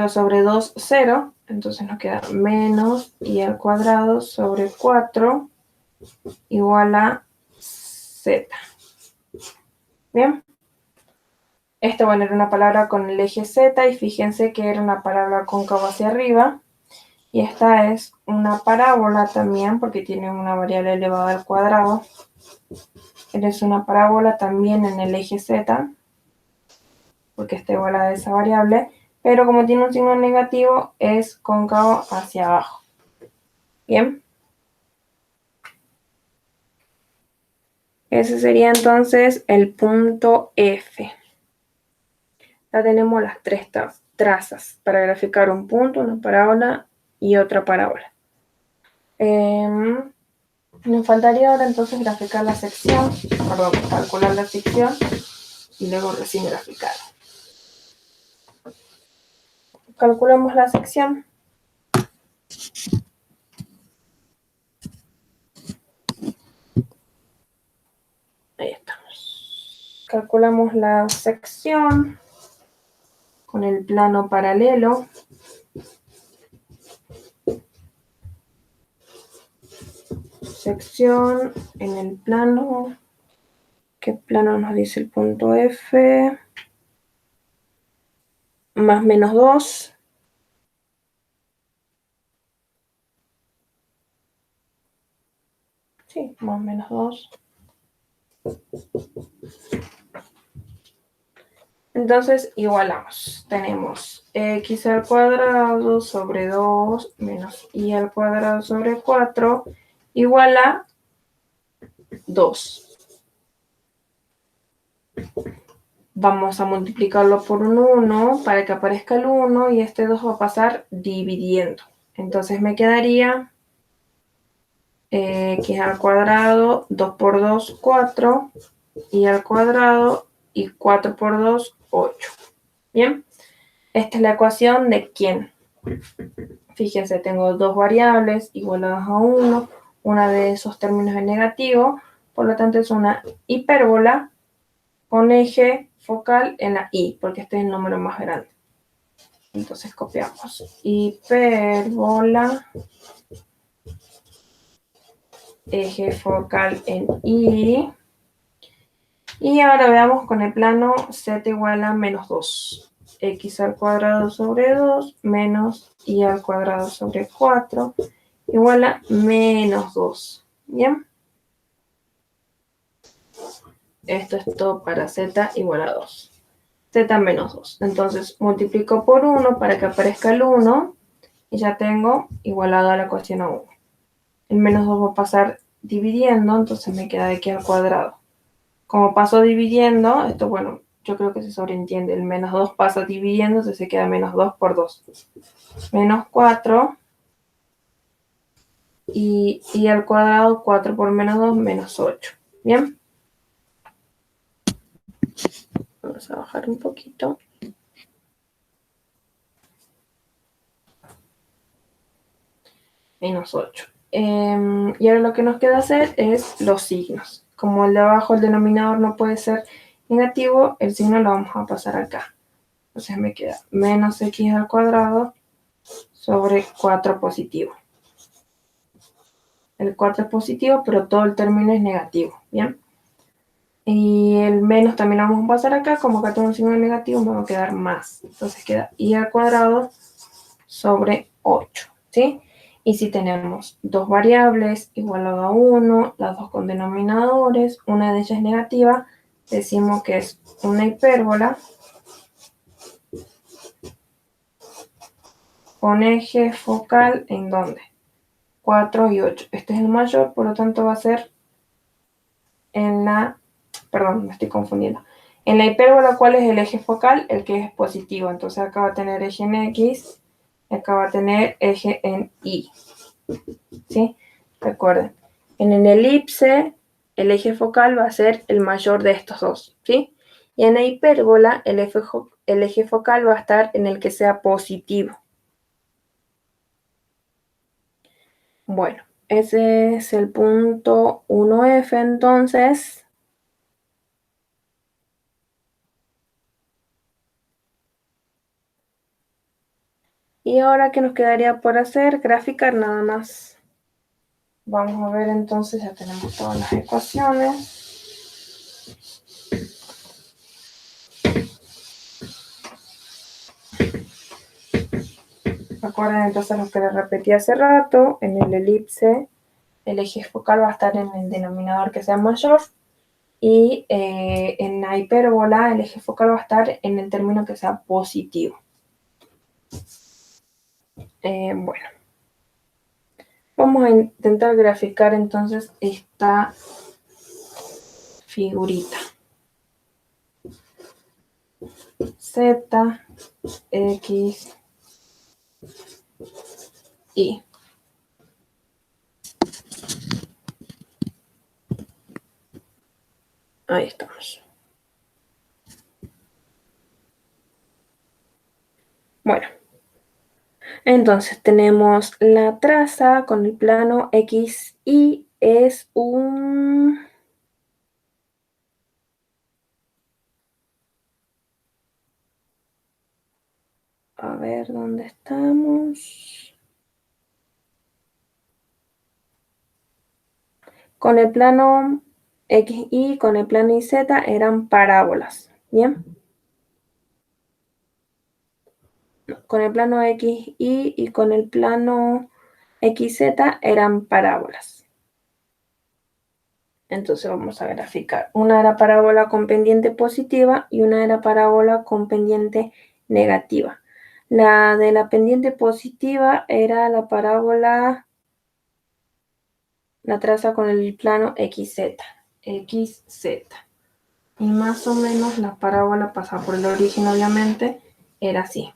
sobre 2, 0. Entonces nos queda menos y al cuadrado sobre 4 igual a Z. Bien. Esto, bueno, era una palabra con el eje Z y fíjense que era una palabra cóncava hacia arriba. Y esta es una parábola también porque tiene una variable elevada al cuadrado. Es una parábola también en el eje Z porque está igual a esa variable. Pero como tiene un signo negativo es cóncavo hacia abajo. Bien. Ese sería entonces el punto F. Ya tenemos las tres trazas para graficar un punto, una parábola y otra parábola. Nos faltaría ahora entonces graficar la sección, calcular la sección y luego recién graficar. Calculamos la sección. Ahí estamos. Calculamos la sección con el plano paralelo. Sección en el plano. ¿Qué plano nos dice el punto F? Más menos 2. Sí, más menos 2. Entonces igualamos. Tenemos x al cuadrado sobre 2 menos y al cuadrado sobre 4 igual a 2. Vamos a multiplicarlo por un 1 para que aparezca el 1 y este 2 va a pasar dividiendo. Entonces me quedaría x al cuadrado, 2 por 2, 4, y al cuadrado y 4 por 2, 8. Bien, esta es la ecuación de ¿quién? Fíjense, tengo dos variables igualadas a 1, una de esos términos es negativo, por lo tanto es una hipérbola con eje focal en la y, porque este es el número más grande. Entonces copiamos hipérbola, eje focal en y. Y ahora veamos con el plano z igual a menos 2. X al cuadrado sobre 2 menos y al cuadrado sobre 4 igual a menos 2. ¿Bien? Esto es todo para z igual a 2. Z menos 2. Entonces multiplico por 1 para que aparezca el 1 y ya tengo igualado a la ecuación a 1. El menos 2 va a pasar dividiendo, entonces me queda x al cuadrado. Como paso dividiendo, esto, bueno, yo creo que se sobreentiende. El menos 2 pasa dividiendo, entonces se queda menos 2 por 2. Menos 4. Y al cuadrado, 4 por menos 2, menos 8. ¿Bien? Vamos a bajar un poquito. Menos 8. Y ahora lo que nos queda hacer es los signos. Como el de abajo, el denominador no puede ser negativo, el signo lo vamos a pasar acá. Entonces me queda menos x al cuadrado sobre 4 positivo. El 4 es positivo, pero todo el término es negativo, ¿bien? Y el menos también lo vamos a pasar acá, como acá tengo un signo negativo, me va a quedar más. Entonces queda y al cuadrado sobre 8, ¿sí? Y si tenemos dos variables igualado a 1, las dos con denominadores, una de ellas es negativa, decimos que es una hipérbola con eje focal, ¿en dónde? 4 y 8. Este es el mayor, por lo tanto va a ser en la... Perdón, me estoy confundiendo. En la hipérbola, ¿cuál es el eje focal? El que es positivo. Entonces acá va a tener eje en X, y acá va a tener eje en Y. ¿Sí? Recuerden, en el elipse, el eje focal va a ser el mayor de estos dos. ¿Sí? Y en la hipérbola, el eje focal va a estar en el que sea positivo. Bueno, ese es el punto 1F entonces. Y ahora, ¿qué nos quedaría por hacer? Graficar nada más. Vamos a ver entonces, ya tenemos todas las ecuaciones. Recuerden entonces lo que les repetí hace rato, en el elipse el eje focal va a estar en el denominador que sea mayor y en la hipérbola el eje focal va a estar en el término que sea positivo. Bueno, vamos a intentar graficar entonces esta figurita. Z, X, Y. Ahí estamos. Bueno, entonces tenemos la traza con el plano X y es un... A ver, ¿dónde estamos? Con el plano X y con el plano YZ eran parábolas, ¿bien? Con el plano XY y con el plano XZ eran parábolas. Entonces vamos a graficar. Una era parábola con pendiente positiva y una era parábola con pendiente negativa. La de la pendiente positiva era la parábola, la traza con el plano XZ. Y más o menos la parábola pasaba por el origen, obviamente, era así.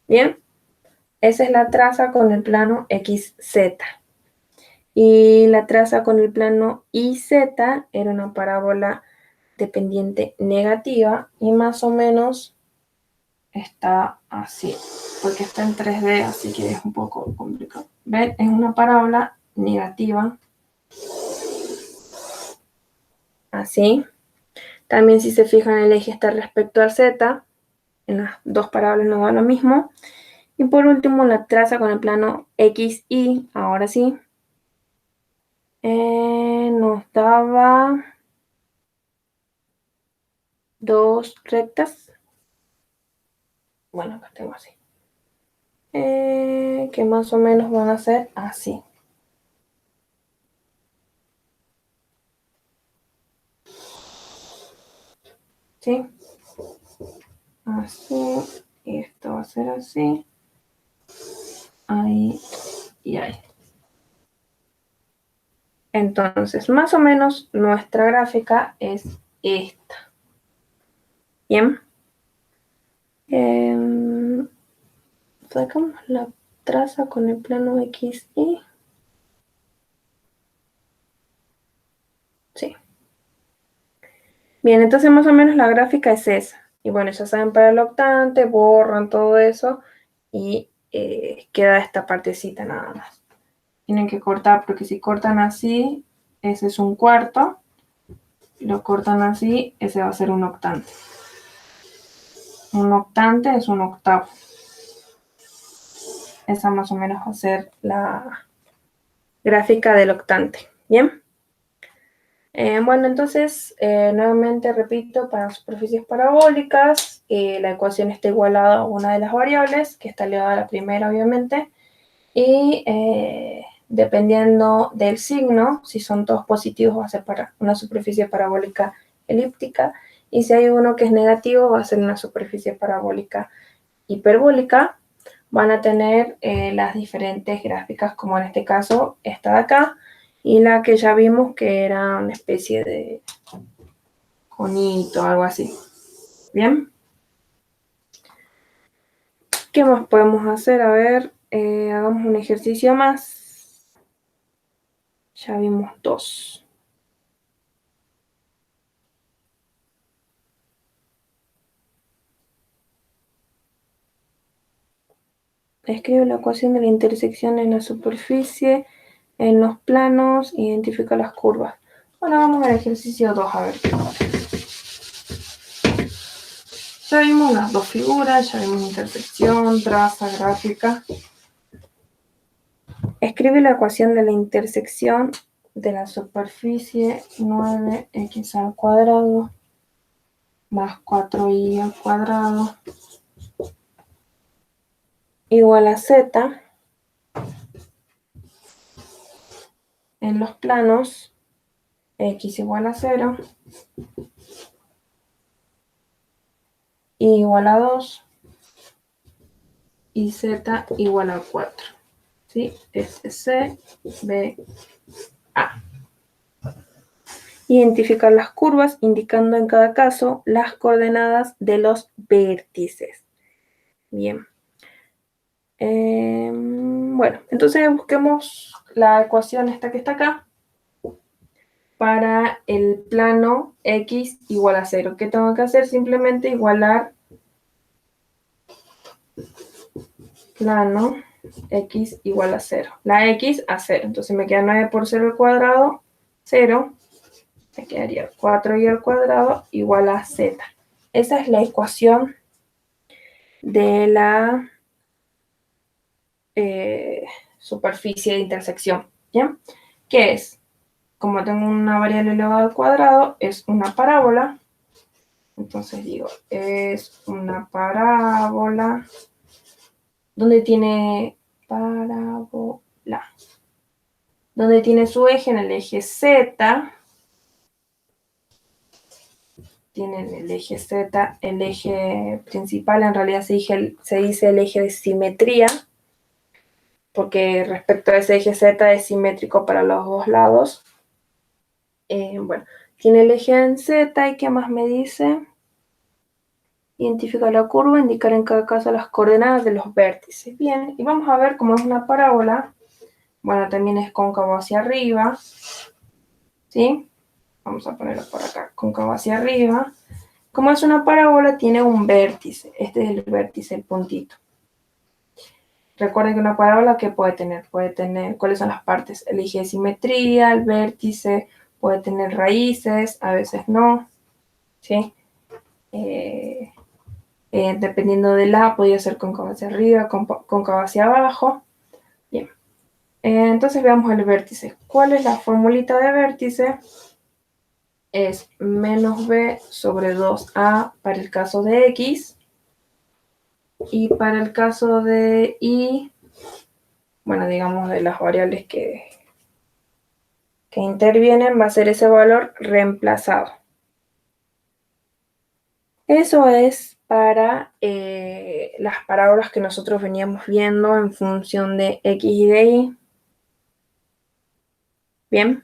Bien, esa es la traza con el plano XZ. Y la traza con el plano YZ era una parábola de pendiente negativa y más o menos está así, porque está en 3D, así que es un poco complicado. ¿Ven? Es una parábola negativa, así. También si se fijan el eje está respecto al Z, en las dos parábolas nos da lo mismo. Y por último la traza con el plano XY, ahora sí, nos daba dos rectas. Bueno, acá tengo así. Que más o menos van a ser así. ¿Sí? Así. Y esto va a ser así. Ahí y ahí. Entonces, más o menos nuestra gráfica es esta. Bien. Sacamos la traza con el plano XY. Sí. Bien, entonces más o menos la gráfica es esa. Y bueno, ya saben para el octante, borran todo eso y queda esta partecita nada más. Tienen que cortar porque si cortan así, ese es un cuarto. Si lo cortan así, ese va a ser un octante. Un octante es un octavo. Esa más o menos va a ser la gráfica del octante. ¿Bien? Bueno, entonces, nuevamente repito, para superficies parabólicas, la ecuación está igualada a una de las variables, que está elevada a la primera, obviamente, y dependiendo del signo, si son todos positivos, va a ser para una superficie parabólica elíptica, y si hay uno que es negativo, va a ser una superficie parabólica hiperbólica. van a tener las diferentes gráficas, como en este caso esta de acá, y la que ya vimos que era una especie de conito, algo así. Bien. ¿Qué más podemos hacer? A ver, hagamos un ejercicio más. Ya vimos 2. Escribe la ecuación de la intersección en la superficie, en los planos, identifica las curvas. Bueno, vamos al ejercicio 2 a ver qué pasa. Ya vimos las dos figuras, ya vimos intersección, traza, gráfica. Escribe la ecuación de la intersección de la superficie 9x al cuadrado más 4y al cuadrado igual a z en los planos x igual a 0, y igual a 2 y z igual a 4. ¿Sí? Este C, B, A. Identificar las curvas indicando en cada caso las coordenadas de los vértices. Bien. Bueno, entonces busquemos la ecuación esta que está acá para el plano x igual a 0. ¿Qué tengo que hacer? Simplemente igualar plano x igual a 0. La x a 0. Entonces me queda 9 por 0 al cuadrado, 0. Me quedaría 4y al cuadrado igual a z. Esa es la ecuación de la superficie de intersección. ¿Ya? ¿Qué es? Como tengo una variable elevada al cuadrado, es una parábola. Entonces digo, es una parábola donde tiene donde tiene su eje en el eje Z. Tienen el eje Z, el eje principal, en realidad se dice el eje de simetría, porque respecto a ese eje Z es simétrico para los dos lados. Bueno, tiene el eje en Z, y ¿qué más me dice? Identifica la curva, indicar en cada caso las coordenadas de los vértices. Bien, y vamos a ver cómo es una parábola. Bueno, también es cóncavo hacia arriba, ¿sí? Vamos a ponerlo por acá, cóncavo hacia arriba. Como es una parábola, tiene un vértice. Este es el vértice, el puntito. Recuerden que una parábola, ¿qué puede tener? Puede tener, ¿cuáles son las partes? El eje de simetría, el vértice, puede tener raíces, a veces no, ¿sí? Dependiendo de la, podría ser cóncavo hacia arriba, cóncavo hacia abajo. Bien. Entonces veamos el vértice. ¿Cuál es la formulita de vértice? Es menos b sobre 2a para el caso de x. Y para el caso de y, bueno, digamos de las variables que intervienen, va a ser ese valor reemplazado. Eso es para las parábolas que nosotros veníamos viendo en función de x y de y. Bien.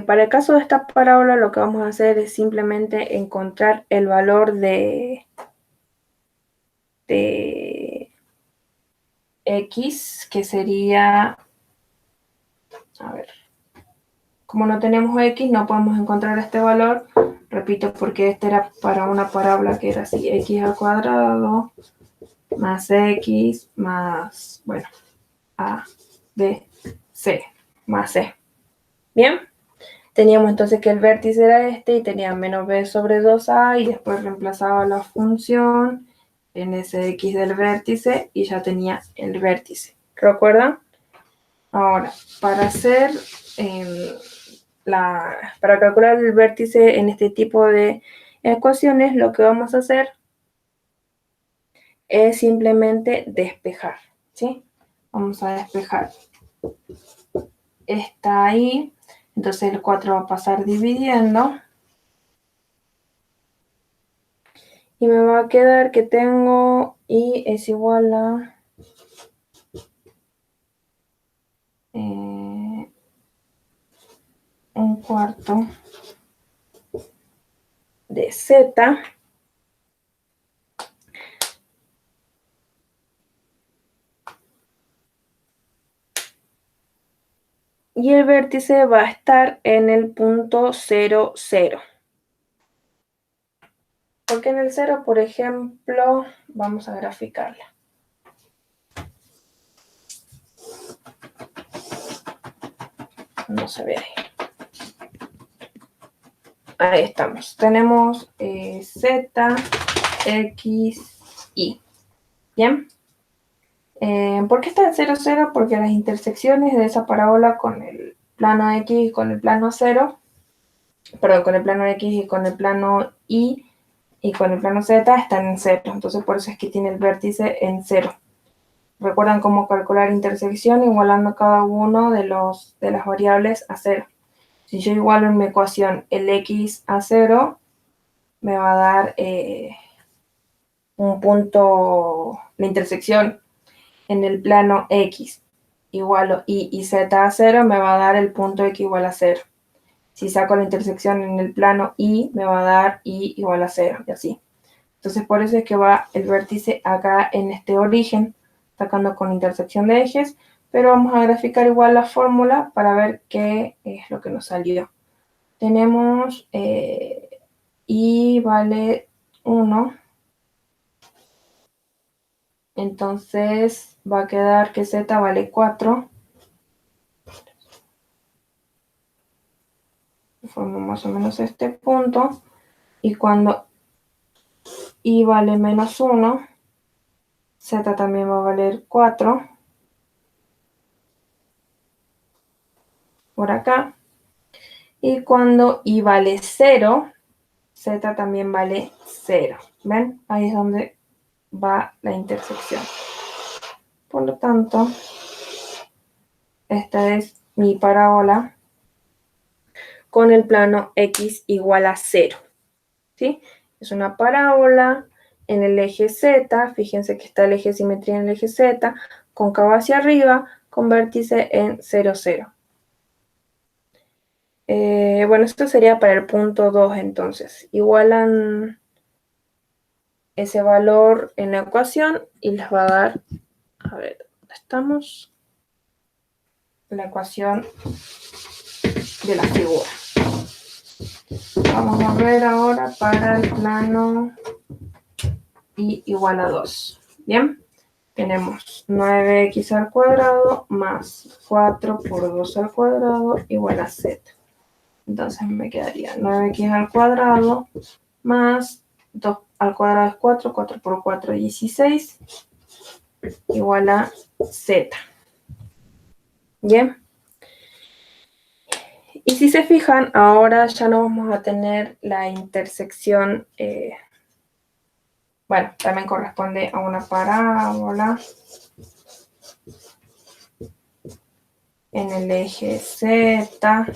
Para el caso de esta parábola, lo que vamos a hacer es simplemente encontrar el valor de x, que sería, a ver, como no tenemos x, no podemos encontrar este valor. Repito, porque este era para una parábola que era así, x al cuadrado más x más, bueno, a, b, c, más c. Bien. Teníamos entonces que el vértice era este y tenía menos b sobre 2a, y después reemplazaba la función en ese x del vértice y ya tenía el vértice. ¿Recuerdan? Ahora, para hacer para calcular el vértice en este tipo de ecuaciones, lo que vamos a hacer es simplemente despejar, ¿sí? Vamos a despejar. Está ahí, entonces el 4 va a pasar dividiendo. Y me va a quedar que tengo y es igual a un cuarto de z. Y el vértice va a estar en el punto 0, 0. Porque en el 0, por ejemplo, vamos a graficarla. No se ve ahí. Ahí estamos. Tenemos Z, X, Y. ¿Bien? ¿Por qué está en 0, 0? Porque las intersecciones de esa parábola con el plano X y con el plano 0, perdón, con el plano X y con el plano Y y con el plano Z están en 0. Entonces por eso es que tiene el vértice en 0. Recuerdan cómo calcular intersección igualando cada uno de las variables a 0. Si yo igualo en mi ecuación el X a 0, me va a dar un punto, la intersección en el plano X igual Y y Z a 0, me va a dar el punto X igual a 0. Si saco la intersección en el plano Y, me va a dar Y igual a 0, y así. Entonces por eso es que va el vértice acá en este origen, sacando con intersección de ejes, pero vamos a graficar igual la fórmula para ver qué es lo que nos salió. Tenemos Y vale 1, entonces va a quedar que Z vale 4. Formo más o menos este punto, y cuando Y vale menos 1, Z también va a valer 4 por acá, y cuando Y vale 0, Z también vale 0. ¿Ven? Ahí es donde va la intersección. Por lo tanto, esta es mi parábola con el plano X igual a 0. ¿Sí? Es una parábola en el eje Z. Fíjense que está el eje de simetría en el eje Z, cóncavo hacia arriba, con vértice en 0, 0. Bueno, esto sería para el punto 2, entonces. Igualan ese valor en la ecuación y les va a dar, a ver, ¿dónde estamos? La ecuación de la figura. Vamos a ver ahora para el plano Y igual a 2. Bien, tenemos 9x al cuadrado más 4 por 2 al cuadrado igual a z. Entonces me quedaría 9x al cuadrado más 2 al cuadrado es 4, 4 por 4 es 16, igual a z. Bien. Y si se fijan, ahora ya no vamos a tener la intersección, bueno, también corresponde a una parábola en el eje Z,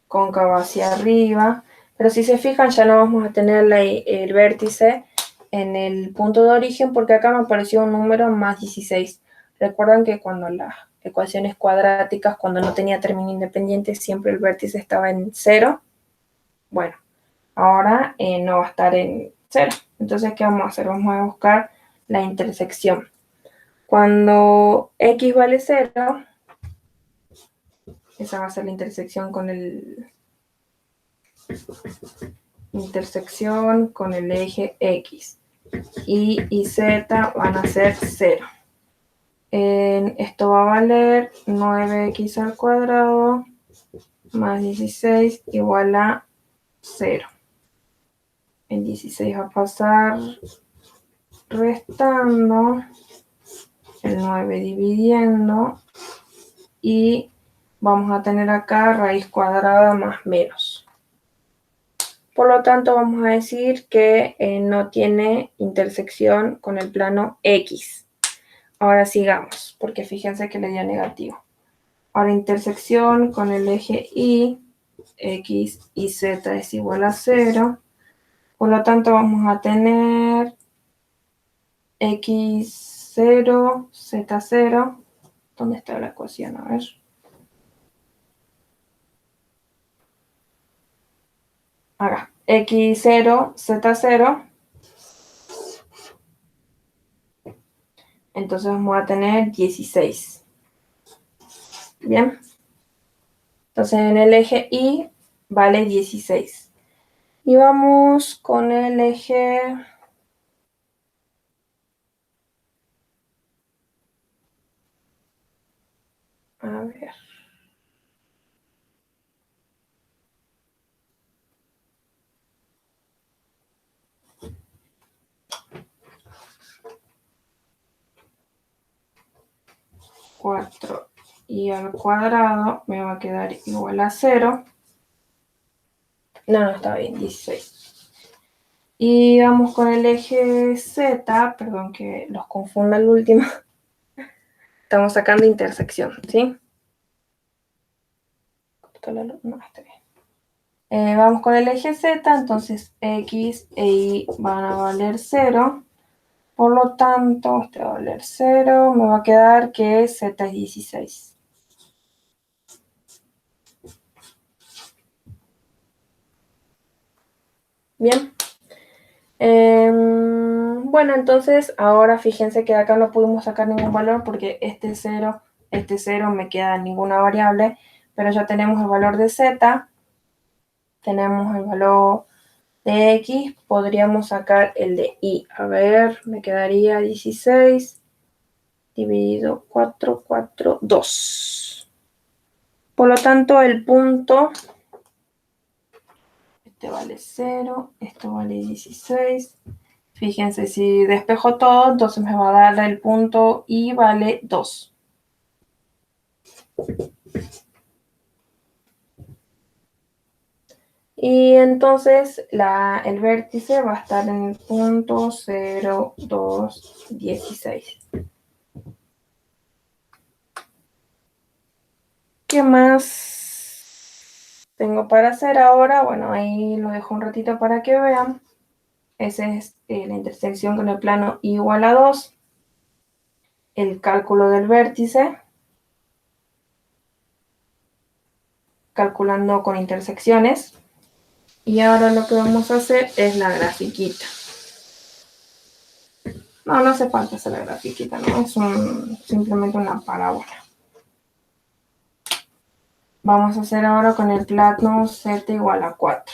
cóncavo hacia arriba, pero si se fijan ya no vamos a tener el vértice en el punto de origen porque acá me apareció un número más 16. Recuerdan que cuando las ecuaciones cuadráticas, cuando no tenía término independiente, siempre el vértice estaba en 0. Bueno, ahora no va a estar en 0. Entonces, ¿qué vamos a hacer? Vamos a buscar la intersección. Cuando X vale 0, esa va a ser la intersección con el eje X. Y Z van a ser 0. Esto va a valer 9x al cuadrado más 16 igual a 0. El 16 va a pasar restando, el 9 dividiendo, y vamos a tener acá raíz cuadrada más menos. Por lo tanto, vamos a decir que no tiene intersección con el plano X. Ahora sigamos, porque fíjense que le dio negativo. Ahora intersección con el eje Y, X y Z es igual a 0. Por lo tanto, vamos a tener x0, z0. ¿Dónde está la ecuación? A ver. Acá. X0, z0. Entonces vamos a tener 16. Bien. Entonces en el eje Y vale 16. Y vamos con el eje... A ver. Y al cuadrado me va a quedar igual a 0. No, está bien, 16. Y vamos con el eje Z, perdón que los confunda el último. Estamos sacando intersección, ¿sí? No, está bien. Vamos con el eje Z, entonces X e Y van a valer 0. Por lo tanto, este va a valer 0. Me va a quedar que Z es 16. Bien. Bueno, entonces ahora fíjense que acá no pudimos sacar ningún valor porque este 0 me queda ninguna variable, pero ya tenemos el valor de Z, tenemos el valor de X, podríamos sacar el de Y. A ver, me quedaría 16 dividido 4, 4, 2. Por lo tanto, el punto, este vale 0, esto vale 16. Fíjense, si despejo todo, entonces me va a dar el punto Y vale 2. Y entonces el vértice va a estar en el punto 0, 2, 16. ¿Qué más tengo para hacer ahora? Bueno, ahí lo dejo un ratito para que vean. Esa es la intersección con el plano Y igual a 2. El cálculo del vértice. Calculando con intersecciones. Y ahora lo que vamos a hacer es la grafiquita. No hace falta hacer la grafiquita, ¿no? Es simplemente una parábola. Vamos a hacer ahora con el plano Z igual a 4.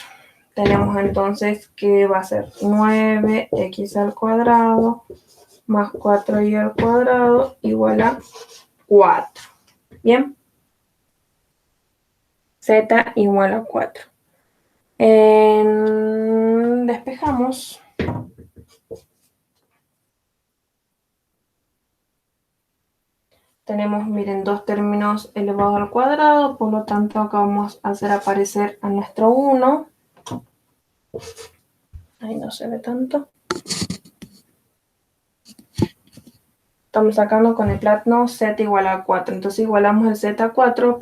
Tenemos entonces que va a ser 9x al cuadrado más 4y al cuadrado igual a 4. ¿Bien? Z igual a 4. Despejamos. Tenemos, miren, dos términos elevados al cuadrado, por lo tanto acá vamos a hacer aparecer a nuestro 1. Ahí no se ve tanto. Estamos sacando con el plano Z igual a 4. Entonces igualamos el Z a 4,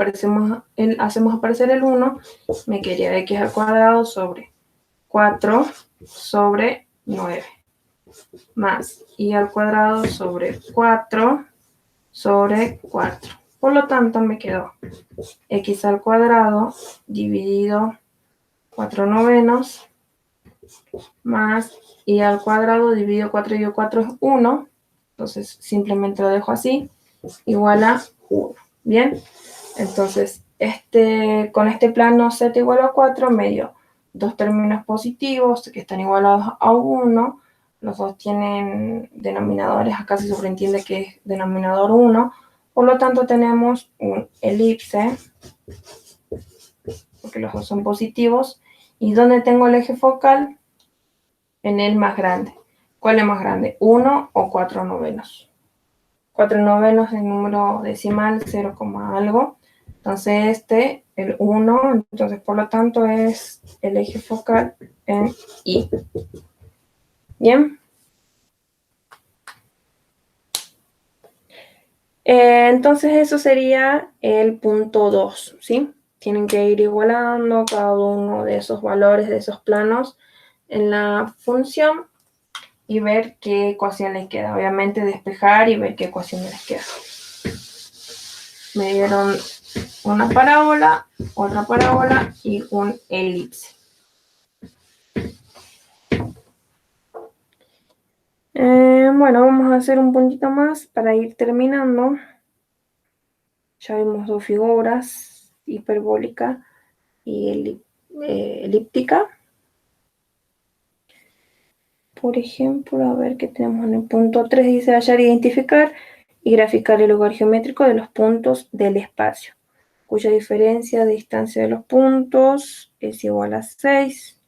hacemos aparecer el 1. Me quedaría X al cuadrado sobre 4 sobre 9. Más Y al cuadrado sobre 4 sobre 4. Por lo tanto me quedó X al cuadrado dividido 4 novenos más Y al cuadrado dividido 4 y 4 es 1. Entonces simplemente lo dejo así, igual a 1. Bien, entonces con este plano Z igual a 4 me dio dos términos positivos que están igualados a 1. Los dos tienen denominadores, acá se sobreentiende que es denominador 1. Por lo tanto tenemos un elipse, porque los dos son positivos. ¿Y dónde tengo el eje focal? En el más grande. ¿Cuál es más grande? 1 o 4 novenos. 4 novenos en número decimal, 0, algo. Entonces el 1, entonces por lo tanto es el eje focal en Y. Bien. Entonces eso sería el punto 2, ¿sí? Tienen que ir igualando cada uno de esos valores, de esos planos, en la función y ver qué ecuación les queda. Obviamente despejar y ver qué ecuación les queda. Me dieron una parábola, otra parábola y un elipse. Bueno, vamos a hacer un puntito más para ir terminando. Ya vimos dos figuras, hiperbólica y elíptica. Por ejemplo, a ver qué tenemos en el punto 3. Dice hallar, identificar y graficar el lugar geométrico de los puntos del espacio, cuya diferencia de distancia de los puntos es igual a 6.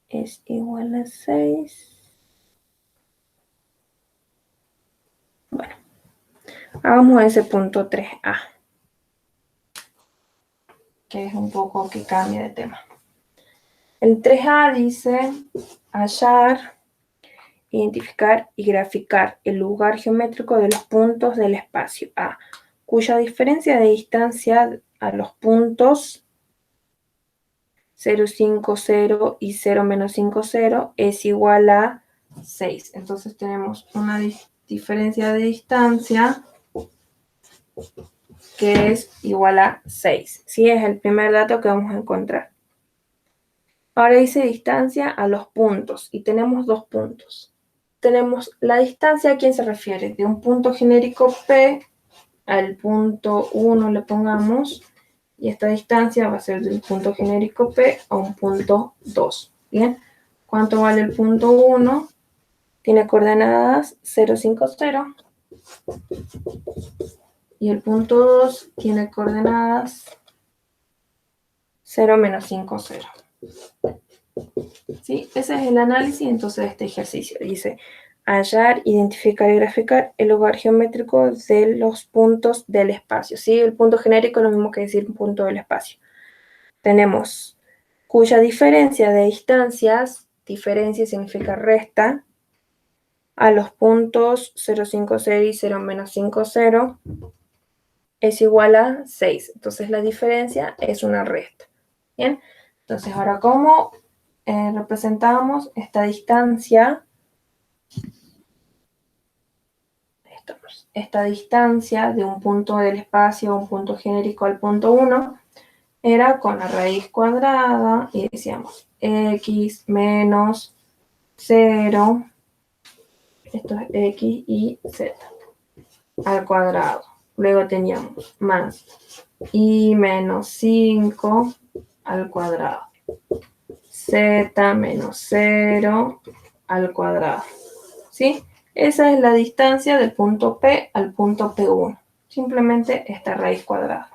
Es igual a 6. Bueno, hagamos ese punto 3A, que es un poco que cambia de tema. El 3A dice hallar, identificar y graficar el lugar geométrico de los puntos del espacio A, cuya diferencia de distancia a los puntos 0, 5, 0 y 0 menos 5, 0 es igual a 6. Entonces tenemos una diferencia de distancia que es igual a 6. ¿Sí? Es el primer dato que vamos a encontrar. Ahora dice distancia a los puntos y tenemos dos puntos. Tenemos la distancia, ¿a quién se refiere? De un punto genérico P al punto 1 le pongamos, y esta distancia va a ser del punto genérico P a un punto 2. ¿Bien? ¿Cuánto vale el punto 1? Tiene coordenadas 0, 5, 0. Y el punto 2 tiene coordenadas 0, menos 5, 0. ¿Sí? Ese es el análisis entonces de este ejercicio. Dice hallar, identificar y graficar el lugar geométrico de los puntos del espacio. ¿Sí? El punto genérico es lo mismo que decir un punto del espacio. Tenemos cuya diferencia de distancias, diferencia significa resta, a los puntos 0, 5, 0 y 0, menos 5, 0 es igual a 6. Entonces la diferencia es una resta. Bien, entonces ahora ¿cómo representamos esta distancia? Esta distancia de un punto del espacio a un punto genérico al punto 1 era con la raíz cuadrada y decíamos x menos 0, esto es x y z al cuadrado. Luego teníamos más y menos 5 al cuadrado. Z menos 0 al cuadrado. ¿Sí? Esa es la distancia del punto P al punto P1. Simplemente esta raíz cuadrada.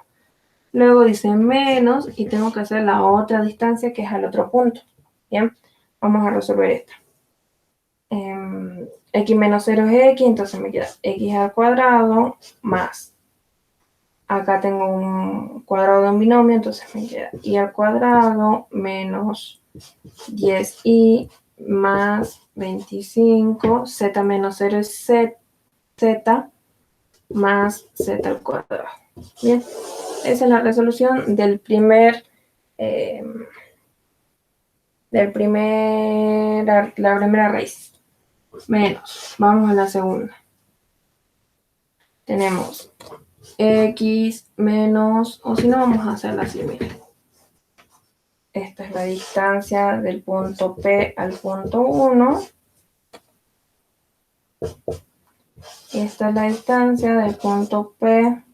Luego dice menos y tengo que hacer la otra distancia que es al otro punto. Bien, vamos a resolver esta. X menos 0 es x, entonces me queda x al cuadrado más. Acá tengo un cuadrado de un binomio, entonces me queda y al cuadrado menos 10y más 25, z menos 0 es z más z al cuadrado. Bien, esa es la resolución la primera raíz. Menos, vamos a la segunda. Tenemos x menos, o si no vamos a hacerla así, miren. Esta es la distancia del punto P al punto 1. Y esta es la distancia del punto P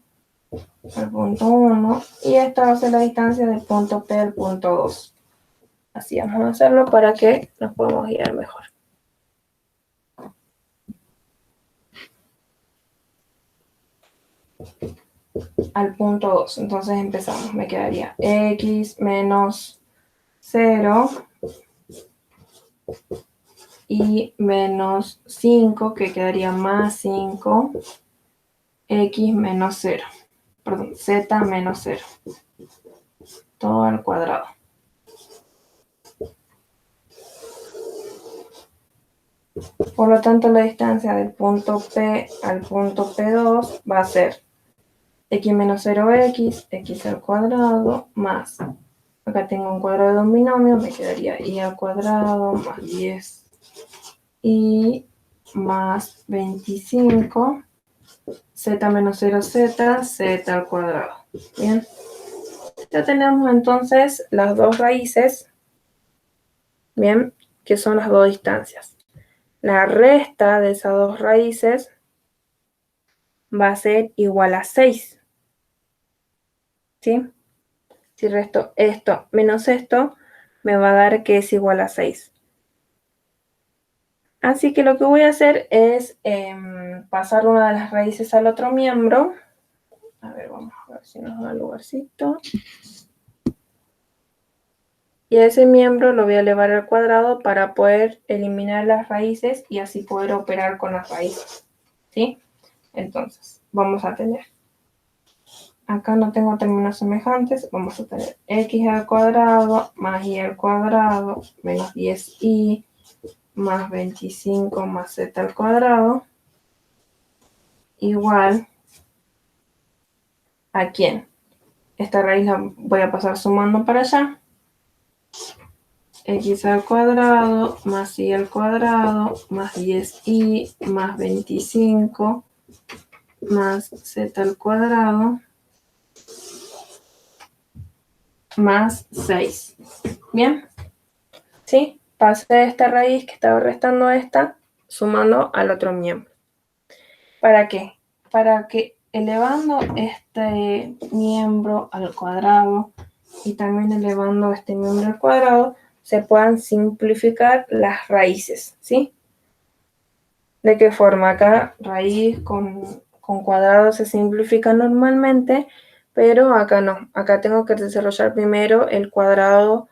al punto 1. Y esta va a ser la distancia del punto P al punto 2. Así vamos a hacerlo para que nos podamos guiar mejor. Al punto 2. Entonces empezamos. Me quedaría x menos 0 y menos 5, que quedaría más 5, x menos 0. Perdón, z menos 0. Todo al cuadrado. Por lo tanto, la distancia del punto P al punto P2 va a ser x menos 0x, x al cuadrado, más, acá tengo un cuadrado de un binomio, me quedaría y al cuadrado más 10 y más 25, z menos 0z, z al cuadrado. Bien, ya tenemos entonces las dos raíces, bien, que son las dos distancias. La resta de esas dos raíces va a ser igual a 6, ¿sí? Si resto esto menos esto, me va a dar que es igual a 6. Así que lo que voy a hacer es pasar una de las raíces al otro miembro. A ver, vamos a ver si nos da lugarcito. Y a ese miembro lo voy a elevar al cuadrado para poder eliminar las raíces y así poder operar con las raíces, ¿sí? Entonces, vamos a tener, acá no tengo términos semejantes, vamos a tener x al cuadrado más y al cuadrado menos 10y más 25 más z al cuadrado igual a ¿quién? Esta raíz la voy a pasar sumando para allá. X al cuadrado más y al cuadrado más 10y más 25 más z al cuadrado más 6. ¿Bien? ¿Sí? Pasé esta raíz que estaba restando a esta, sumando al otro miembro. ¿Para qué? Para que elevando este miembro al cuadrado y también elevando este miembro al cuadrado, se puedan simplificar las raíces, ¿sí? ¿De qué forma? Acá raíz con cuadrado se simplifica normalmente, pero acá no. Acá tengo que desarrollar primero el cuadrado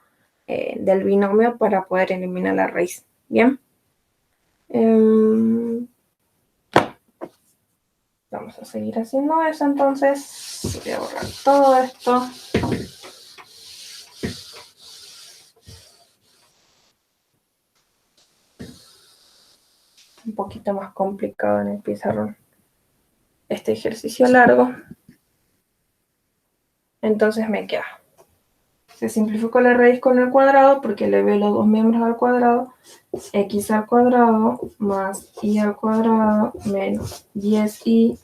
del binomio para poder eliminar la raíz. ¿Bien? Vamos a seguir haciendo eso entonces. Voy a borrar todo esto. Un poquito más complicado en el pizarrón este ejercicio largo. Entonces me queda. Se simplificó la raíz con el cuadrado porque elevé los dos miembros al cuadrado. X al cuadrado más y al cuadrado menos 10y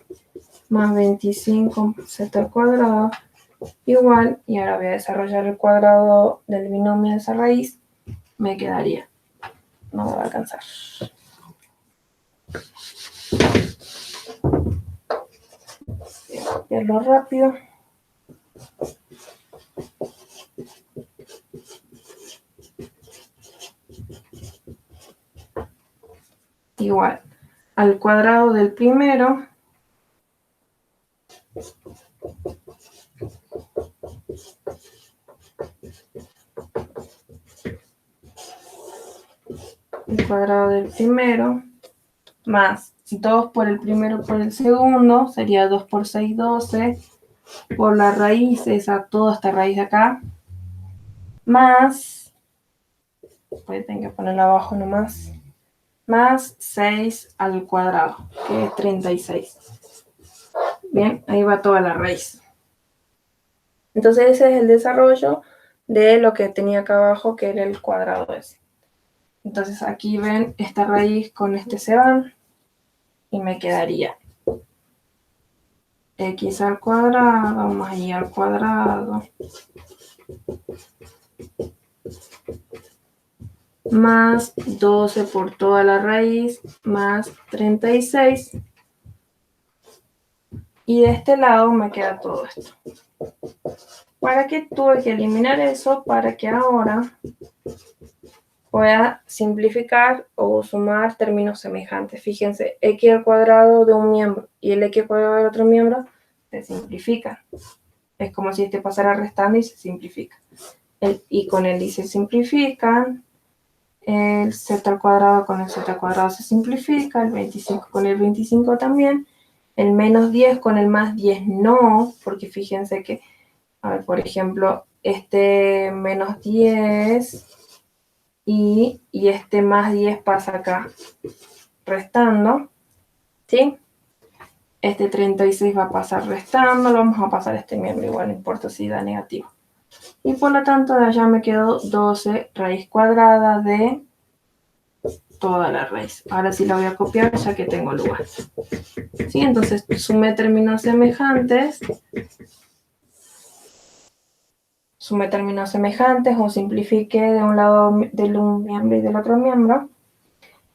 más 25 z al cuadrado igual, y ahora voy a desarrollar el cuadrado del binomio de esa raíz, me quedaría, no me va a alcanzar. Voy a copiarlo rápido. Igual al cuadrado del primero el cuadrado del primero más, si todos por el primero por el segundo, sería 2 por 6, 12, por la raíz, esa, toda esta raíz de acá, más, voy a tener que ponerla abajo nomás, más 6 al cuadrado, que es 36. Bien, ahí va toda la raíz. Entonces ese es el desarrollo de lo que tenía acá abajo, que era el cuadrado ese. Entonces aquí ven esta raíz con este se van y me quedaría x al cuadrado más y al cuadrado más 12 por toda la raíz más 36. Y de este lado me queda todo esto. ¿Para qué tuve que eliminar eso? Para que ahora pueda simplificar o sumar términos semejantes. Fíjense, x al cuadrado de un miembro y el x al cuadrado del otro miembro se simplifican. Es como si este pasara restando y se simplifica. Y con el y se simplifican, el z al cuadrado con el z al cuadrado se simplifica, el 25 con el 25 también, el menos 10 con el más 10 no, porque fíjense que, a ver, por ejemplo, este menos 10 y este más 10 pasa acá, restando, ¿sí? Este 36 va a pasar restando, lo vamos a pasar a este miembro, igual no importa si da negativo. Y por lo tanto de allá me quedó 12 raíz cuadrada de toda la raíz. Ahora sí la voy a copiar ya que tengo lugar. ¿Sí? Entonces sumé términos semejantes. Sumé términos semejantes o simplifiqué de un lado del un miembro y del otro miembro.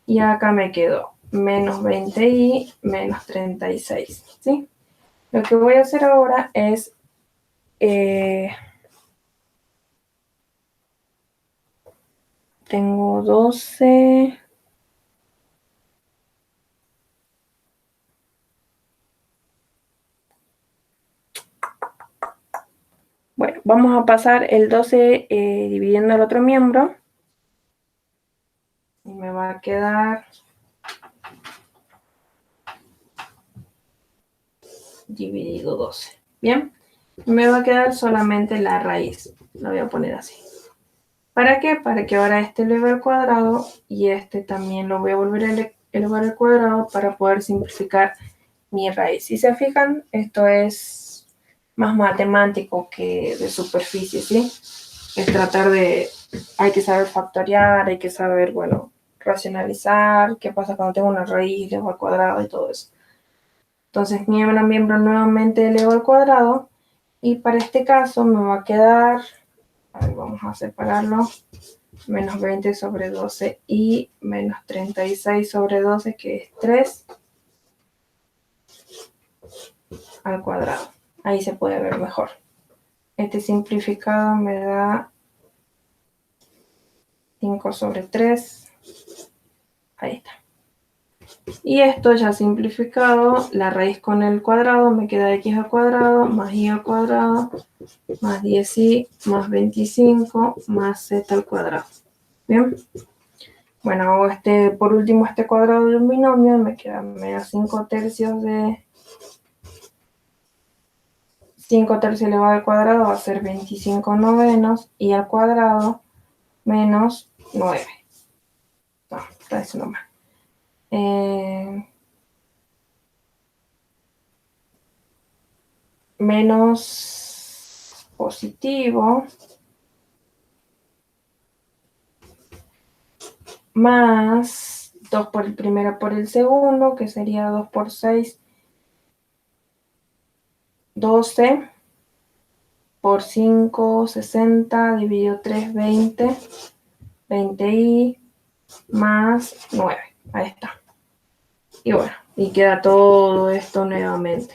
Y acá me quedó menos 20i menos 36. ¿Sí? Lo que voy a hacer ahora es tengo 12. Bueno, vamos a pasar el 12 dividiendo el otro miembro. Y me va a quedar dividido 12. Bien, me va a quedar solamente la raíz. Lo voy a poner así. ¿Para qué? Para que ahora este eleve al cuadrado y este también lo voy a volver a elevar al cuadrado para poder simplificar mi raíz. Si se fijan, esto es más matemático que de superficie, ¿sí? Es tratar de, hay que saber factoriar, hay que saber, bueno, racionalizar, qué pasa cuando tengo una raíz, elevo al cuadrado y todo eso. Entonces, miembro a miembro nuevamente elevo al cuadrado y para este caso me va a quedar, a ver, vamos a separarlo, menos 20 sobre 12 y menos 36 sobre 12, que es 3 al cuadrado. Ahí se puede ver mejor. Este simplificado me da 5 sobre 3. Ahí está. Y esto ya simplificado, la raíz con el cuadrado me queda x al cuadrado más y al cuadrado más 10y más 25 más z al cuadrado. Bien. Bueno, hago por último este cuadrado de un binomio, me queda menos 5 tercios de 5 tercios elevado al cuadrado va a ser 25 novenos y al cuadrado menos 9. No, está eso nomás. Menos positivo más 2 por el primero por el segundo, que sería 2 por 6, 12, por 5, 60, dividido 3, 20, 20i más 9. Ahí está. Y bueno, y queda todo esto nuevamente.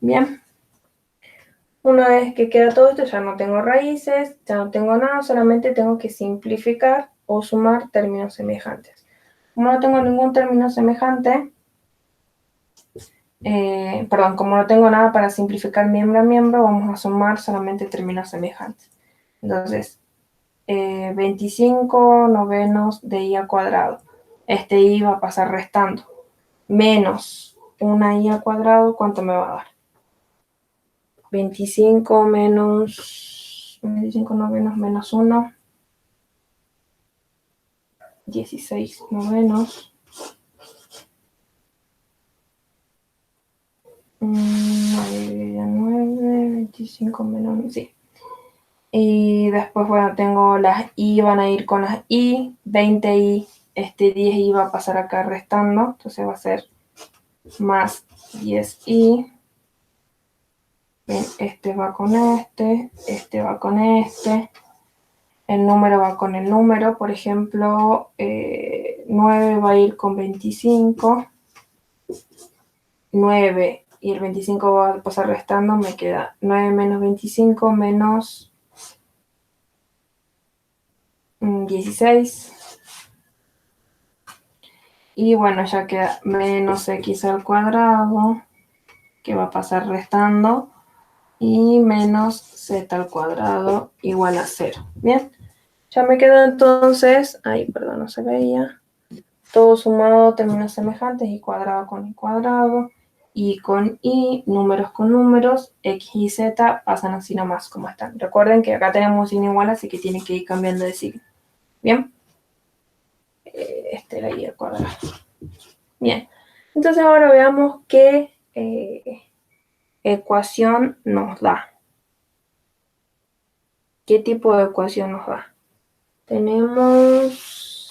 Bien. Una vez que queda todo esto, ya no tengo raíces, ya no tengo nada, solamente tengo que simplificar o sumar términos semejantes. Como no tengo ningún término semejante, como no tengo nada para simplificar miembro a miembro, vamos a sumar solamente términos semejantes. Entonces, 25 novenos de i al cuadrado. Este i va a pasar restando. Menos una i al cuadrado, ¿cuánto me va a dar? 25 menos 25 novenos menos 1. 16 novenos. 9, 25 menos, sí. Y después, bueno, tengo las i, van a ir con las i, 20i, 10i va a pasar acá restando, entonces va a ser más 10i. Este va con este va con este. El número va con el número, por ejemplo, 9 va a ir con 25. 9 y el 25 va a pasar restando, me queda 9 menos 25 menos 16. Y bueno, ya queda menos x al cuadrado, que va a pasar restando, y menos z al cuadrado igual a 0. Bien, ya me queda entonces, perdón, no se veía, todo sumado, términos semejantes, y cuadrado con y cuadrado, y con y, números con números, x y z pasan así nomás como están. Recuerden que acá tenemos signo igual, así que tienen que ir cambiando de signo. Bien. este de ahí al cuadrado. Bien, entonces ahora veamos qué ecuación nos da. ¿Qué tipo de ecuación nos da? Tenemos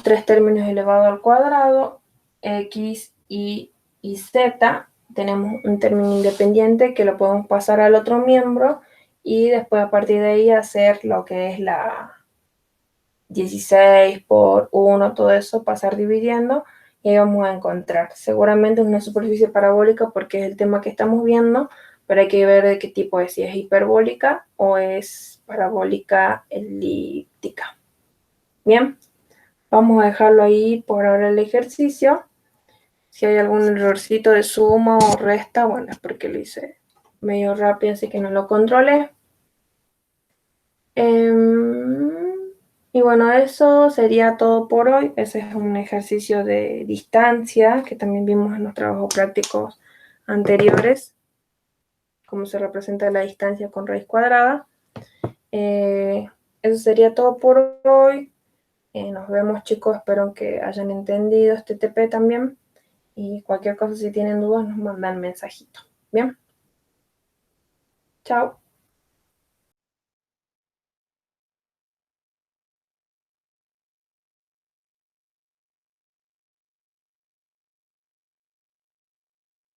tres términos elevados al cuadrado, x, y z. Tenemos un término independiente que lo podemos pasar al otro miembro y después a partir de ahí hacer lo que es la 16 por 1, todo eso, pasar dividiendo y ahí vamos a encontrar. Seguramente es una superficie parabólica porque es el tema que estamos viendo, pero hay que ver de qué tipo es, si es hiperbólica o es parabólica elíptica. Bien, vamos a dejarlo ahí por ahora el ejercicio. Si hay algún errorcito de suma o resta, bueno, es porque lo hice medio rápido, así que no lo controlé. Y bueno, eso sería todo por hoy. Ese es un ejercicio de distancia que también vimos en los trabajos prácticos anteriores, cómo se representa la distancia con raíz cuadrada. Eso sería todo por hoy. Nos vemos, chicos. Espero que hayan entendido este TP también. Y cualquier cosa, si tienen dudas, nos mandan mensajito. Bien. Chao.